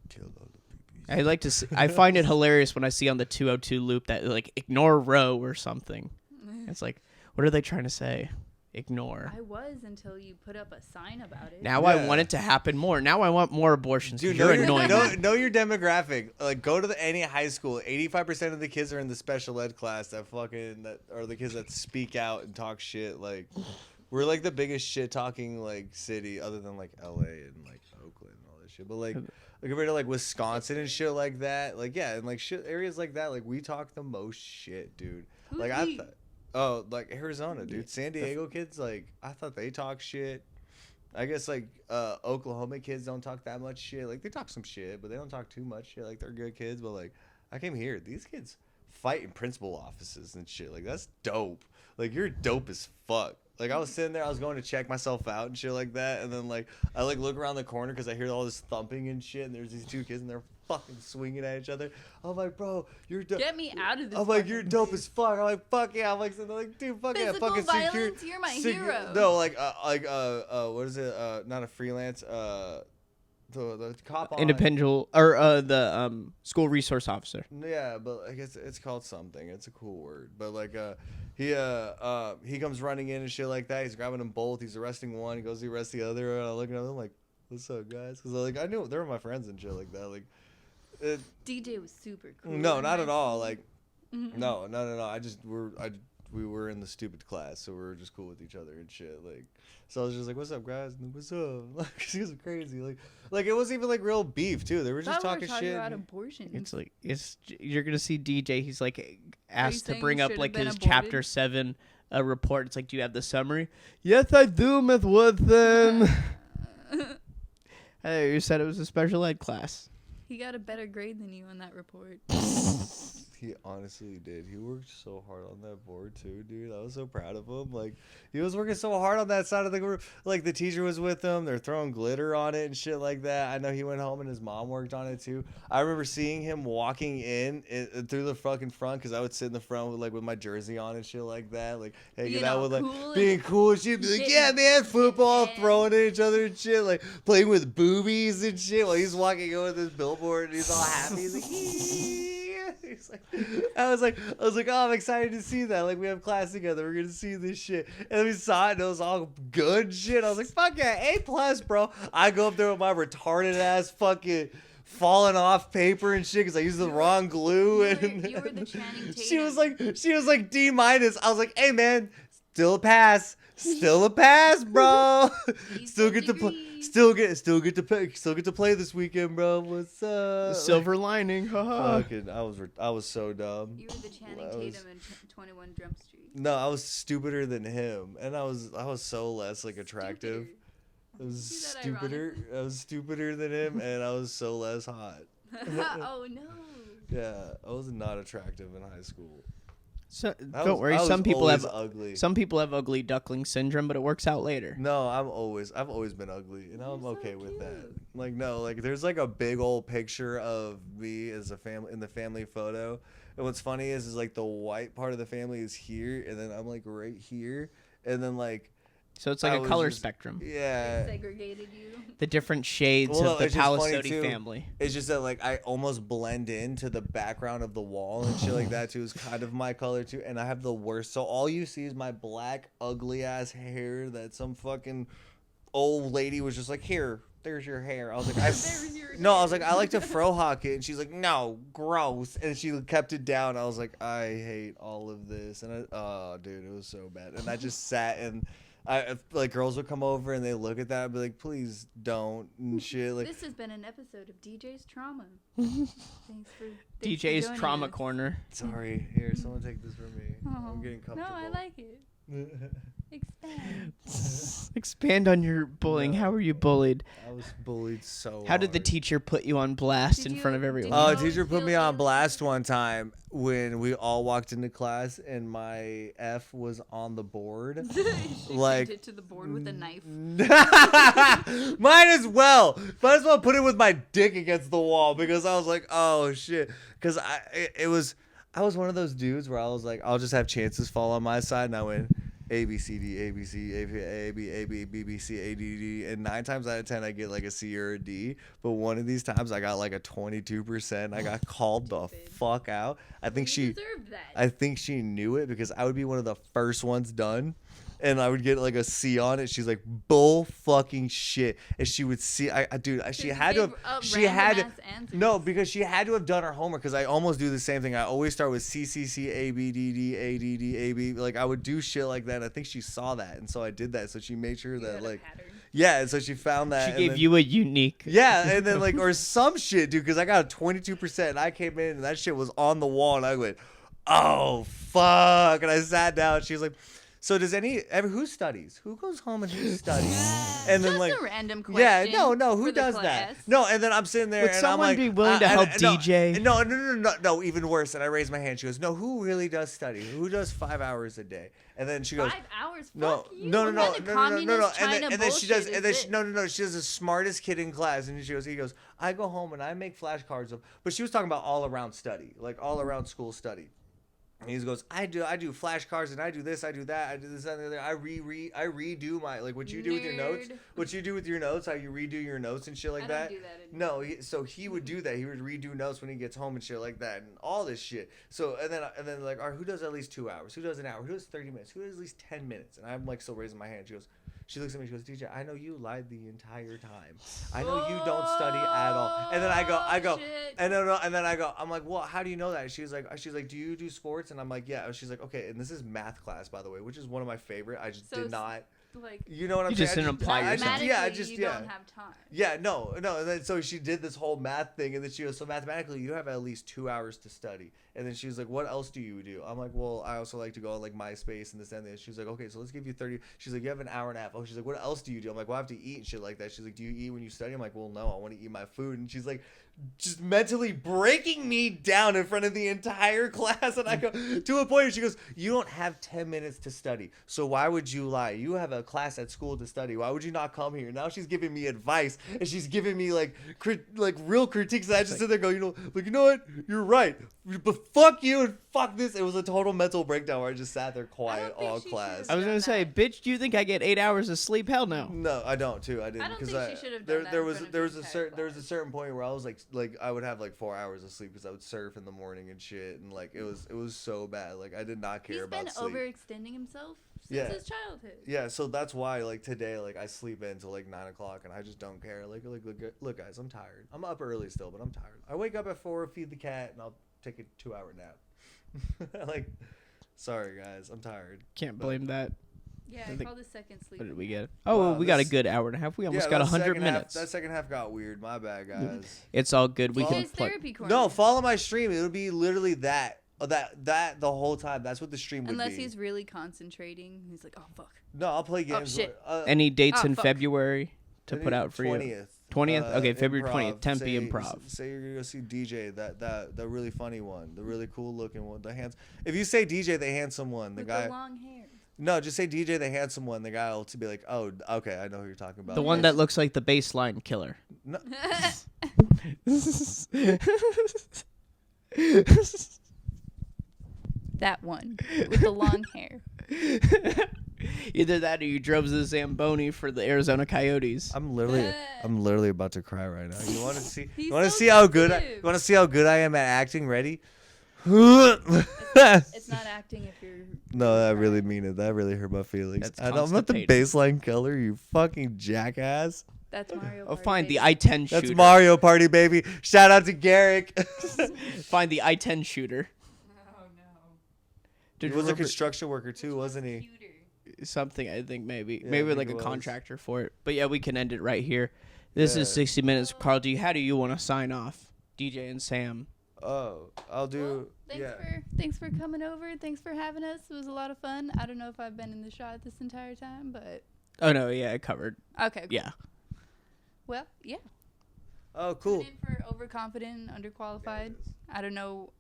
Kill all the babies. I like to see, I find it hilarious when I see on the 202 loop that like ignore Roe or something. It's like, what are they trying to say? ignore. I was until you put up a sign about it. Now Yeah. I want it to happen more. Now I want more abortions. Dude, You're annoying. know your demographic. Like, go to any high school. 85% of the kids are in the special ed class that are the kids that speak out and talk shit. Like, we're like the biggest shit talking like city, other than like LA and like Oakland and all this shit. But like compared to like Wisconsin and shit like that, like yeah, and like shit areas like that, like we talk the most shit, dude. Who's Like we? like Arizona, dude. San Diego kids, like I thought they talk shit. I guess like Oklahoma kids don't talk that much shit. Like they talk some shit, but they don't talk too much shit. Like they're good kids, but like I came here, these kids fight in principal offices and shit. Like that's dope. Like you're dope as fuck. Like I was sitting there, I was going to check myself out and shit like that, and then like I like look around the corner because I hear all this thumping and shit, and there's these two kids and they're fucking swinging at each other. I'm like, bro, you're dope. Get me out of this. I'm like, fucking you're dope place. as fuck. I'm like, fuck yeah. I'm like, sitting there like, dude, fuck Physical yeah, fucking violence, you're my hero. No, what is it? Not a freelance. The cop on. Independent or the school resource officer. Yeah, but I guess it's called something. It's a cool word. But like he comes running in and shit like that. He's grabbing them both. He's arresting one. He goes to arrest the other. And I look at him like, what's up, guys? Because like I knew they were my friends and shit like that. Like, DJ was super cool. no, in not high at all. school. Like, no. We were in the stupid class, so we were just cool with each other and shit. Like, so I was just like, "What's up, guys? What's up?" Like, she was crazy. Like it wasn't even like real beef too. They were just Thought we talking were talking shit. about abortion. It's like you're gonna see DJ. He's like asked to saying bring it up should've like been his aborted? chapter 7 report. It's like, do you have the summary? Yes, I do, Miss Woodson. Hey, you said it was a special ed class. He got a better grade than you on that report. He honestly did. He worked so hard on that board too, dude. I was so proud of him. Like he was working so hard on that side of the group. Like the teacher was with him. They're throwing glitter on it and shit like that. I know he went home and his mom worked on it too. I remember seeing him walking in through the fucking front because I would sit in the front with my jersey on and shit like that. Like hanging Being out all with like cool being cool and shit. Be like, yeah, man, football, throwing at each other and shit. Like playing with boobies and shit while he's walking in with his billboard and he's all happy. He's like, he's like, I was like, oh, I'm excited to see that. Like, we have class together. We're gonna see this shit. And then we saw it, and it was all good shit. I was like, fuck yeah, A+, bro. I go up there with my retarded ass fucking falling off paper and shit because I used the wrong glue. You were the Channing Tatum. she was like D-. I was like, hey man, still a pass. Still a pass, bro. still get to play. Still get to play this weekend, bro. What's up? Silver lining, haha. Fucking, I was so dumb. You were the Channing Tatum in 21 Jump Street. No, I was stupider than him, and I was so less like attractive. I was See that stupider. I was stupider than him, and I was so less hot. Oh no. Yeah, I was not attractive in high school. So I don't was- worry. I was Some people have ugly. some people have ugly duckling syndrome, but it works out later. No, I've always been ugly, and I'm You're so okay with that. cute. Like no, like there's like a big old picture of me as a family in the family photo, and what's funny is like the white part of the family is here, and then I'm like right here, and then like So it's like I a was color just- spectrum. yeah. Segregated you. The different shades Well, no, of the it's just funny, Palisody too. family. It's just that like I almost blend into the background of the wall and shit like that too. Is kind of my color too, and I have the worst. So all you see is my black ugly ass hair that some fucking old lady was just like, here, there's your hair. I was like, There's your no, I was hair. like, I like to frohawk it, and she's like, no, gross, and she kept it down. I was like, I hate all of this, and oh, dude, it was so bad, and I just sat and. Like girls would come over and they look at that and be like, please don't and shit. Like This has been an episode of DJ's Trauma. Thanks for DJ's joining Trauma us. Corner. sorry, here, someone take this from me. Oh, I'm getting no, comfortable. I like it. Expand. Expand on your bullying. No. How were you bullied? I was bullied so How did the hard. teacher put you on blast Did in you- front of did everyone? you- Oh, a always teacher put feel me on ill? blast one time when we all walked into class and my F was on the board. She Like- sent it to the board with a knife. Might as well. Might as well put it with my dick against the wall because I was like, oh shit. Because I was one of those dudes where I was like, I'll just have chances fall on my side, and I went A B C D A B C A B A B A B B B C A D D, and 9 times out of 10 I get like a C or a D. But one of these times I got like a 22%. I got called the fuck out. I think You she. deserved that. I think she knew it because I would be one of the first ones done. and I would get like a C on it. She's like, bull fucking shit. And she would see, she had to no, because she had to have done her homework, because I almost do the same thing. I always start with C, C, C, A, B, D, D, A, D, D, A, B. Like, I would do shit like that. I think she saw that, and so I did that. So she made sure that, like, yeah, and so she found that. She gave you a unique. Yeah, and then, like, or some shit, dude, because I got a 22%, and I came in, and that shit was on the wall, and I went, oh, fuck. And I sat down, and she was like, so does who studies? Who goes home and who studies? And then, Just like, a random question. yeah, no, who for the does that? class. No, and then I'm sitting there, Would and I'm someone like, be willing to help DJ? No, even worse. And I raised my hand. She goes, no, who really does study? Who does 5 hours a day? And then she goes, 5 hours? no, Fuck you. no. What kind of communist And China then she does, bullshit and then is she, no. She does the smartest kid in class, and he goes, I go home and I make flashcards of, but she was talking about all around study, like all around school study. And he goes, I do flashcards, and I do this, I do that, I do this, that, and the other. I redo my, like, what you do with your notes, how you redo your notes and shit like that. I don't do that anymore. No, so he would do that. He would redo notes when he gets home and shit like that, and all this shit. So and then like, all right, who does at least 2 hours? Who does an hour? Who does 30 minutes? Who does at least 10 minutes? And I'm like still raising my hand. She looks at me. She goes, DJ, I know you lied the entire time. I know you don't study at all. And then I go, shit. and no, and then I go, I'm like, well, how do you know that? She's like, do you do sports? And I'm like, yeah. She's like, okay. And this is math class, by the way, which is one of my favorite. I just did not. Like, you know what I'm You saying? just didn't apply yourself. you don't have time. Yeah, no. And then so she did this whole math thing, and then she goes, so mathematically, you have at least 2 hours to study. And then she was like, what else do you do? I'm like, well, I also like to go on like MySpace and this and that. She's like, okay, so let's give you 30. She's like, you have an hour and a half. Oh, she's like, what else do you do? I'm like, well, I have to eat and shit like that. She's like, do you eat when you study? I'm like, well, no, I want to eat my food. And she's like, just mentally breaking me down in front of the entire class. And I go, to a point where she goes, you don't have 10 minutes to study, so why would you lie? You have a class at school to study. Why would you not come here? Now she's giving me advice, and she's giving me like real critiques, and I just sit there and go, you know what, you're right, but fuck you and fuck this. It was a total mental breakdown where I just sat there quiet all class. I was gonna say, bitch, do you think I get 8 hours of sleep? Hell no. No, I don't too. I didn't. I don't because think she should have done that there in was front of there the was a entire certain there was a class. certain point where I was like I would have like 4 hours of sleep because I would surf in the morning and shit, and like it was so bad. Like I did not care about He's sleep. been overextending himself since Yeah. his childhood. Yeah, so that's why like today like I sleep in until like 9 o'clock and I just don't care. Like look guys, I'm tired. I'm up early still, but I'm tired. I wake up at 4, feed the cat, and I'll take a 2-hour nap. Like, sorry guys, I'm tired. Can't blame that. Yeah, I I think- call this second sleep. What did we get? Oh, Wow, well, we got a this- good hour and a half. We almost Yeah, got that 100 second half- minutes. that second half got weird. My bad, guys. It's all good. We Well, can his plug. therapy corner. No, follow my stream. It'll be literally that the whole time. That's what the stream would Unless be. he's really concentrating. He's like, oh, fuck. No, I'll play games. shit. Any dates Oh, in fuck. February to put out for 20th. you? 20th? Okay, February improv. 20th, Tempe Improv. Say you're gonna go see DJ, the really funny one, the really cool looking one, the hands. If you say DJ, the handsome one, the With guy. the long hair. No, just say DJ, the handsome one. The guy will to be like, oh, okay, I know who you're talking about. The one that looks like the baseline killer. No, That one. With the long hair. Either that or you drove the Zamboni for the Arizona Coyotes. I'm literally about to cry right now. You want to see? He's You want to so see how good? sensitive. You want to see how good I am at acting? Ready? It's not acting if you're. No, I really mean it. That really hurt my feelings. That's I'm not the constipating. baseline killer, you fucking jackass. That's Mario. Oh, Party, find the baby. I-10 That's shooter. Mario Party, baby. Shout out to Garrick. Find the I-10 shooter. Oh no. Did He you was a remember- construction worker too, wasn't he? Something, I think maybe. Yeah, I maybe think like it a was. contractor for it. But yeah, we can end it right here. This is Yeah. 60 minutes. Carl, how do you want to sign off? DJ and Sam. Oh, I'll do. Well, thanks for coming over. Thanks for having us. It was a lot of fun. I don't know if I've been in the shot this entire time, but Oh, no, yeah, I covered. okay. Cool. Yeah. Well, yeah. Oh, cool. Put in for overconfident, underqualified. I don't know.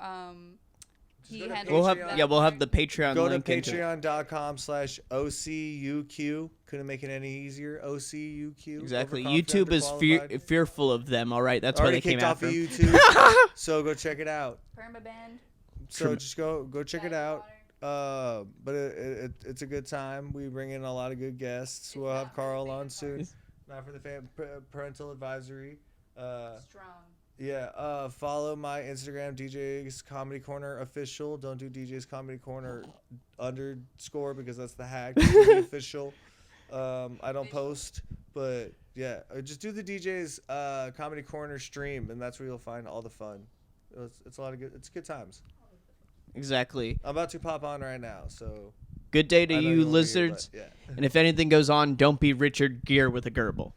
He go to had. We'll have, Patreon. we'll have the Patreon Go to link into it. patreon.com/OCUQ. Couldn't make it any easier. OCUQ. Exactly. Overconfident, YouTube is underqualified. fearful of them, all right? That's why Already they came kicked off after of him. YouTube. So go check it out. Permaband. So just go check it Diet out. But it's a good time. We bring in a lot of good guests. It's We'll have not my Carl favorite on soon. part. Not for the parental advisory. Strong. Follow my Instagram, DJ's Comedy Corner official. Don't do DJ's Comedy Corner underscore because that's the hack. Do the official. I don't post, but yeah, just do the DJ's Comedy Corner stream, and that's where you'll find all the fun. It's a lot of good. It's good times. Exactly. I'm about to pop on right now, so Good day to I know you, you won't be here, lizards. but yeah. And if anything goes on, don't be Richard Gere with a gerbil.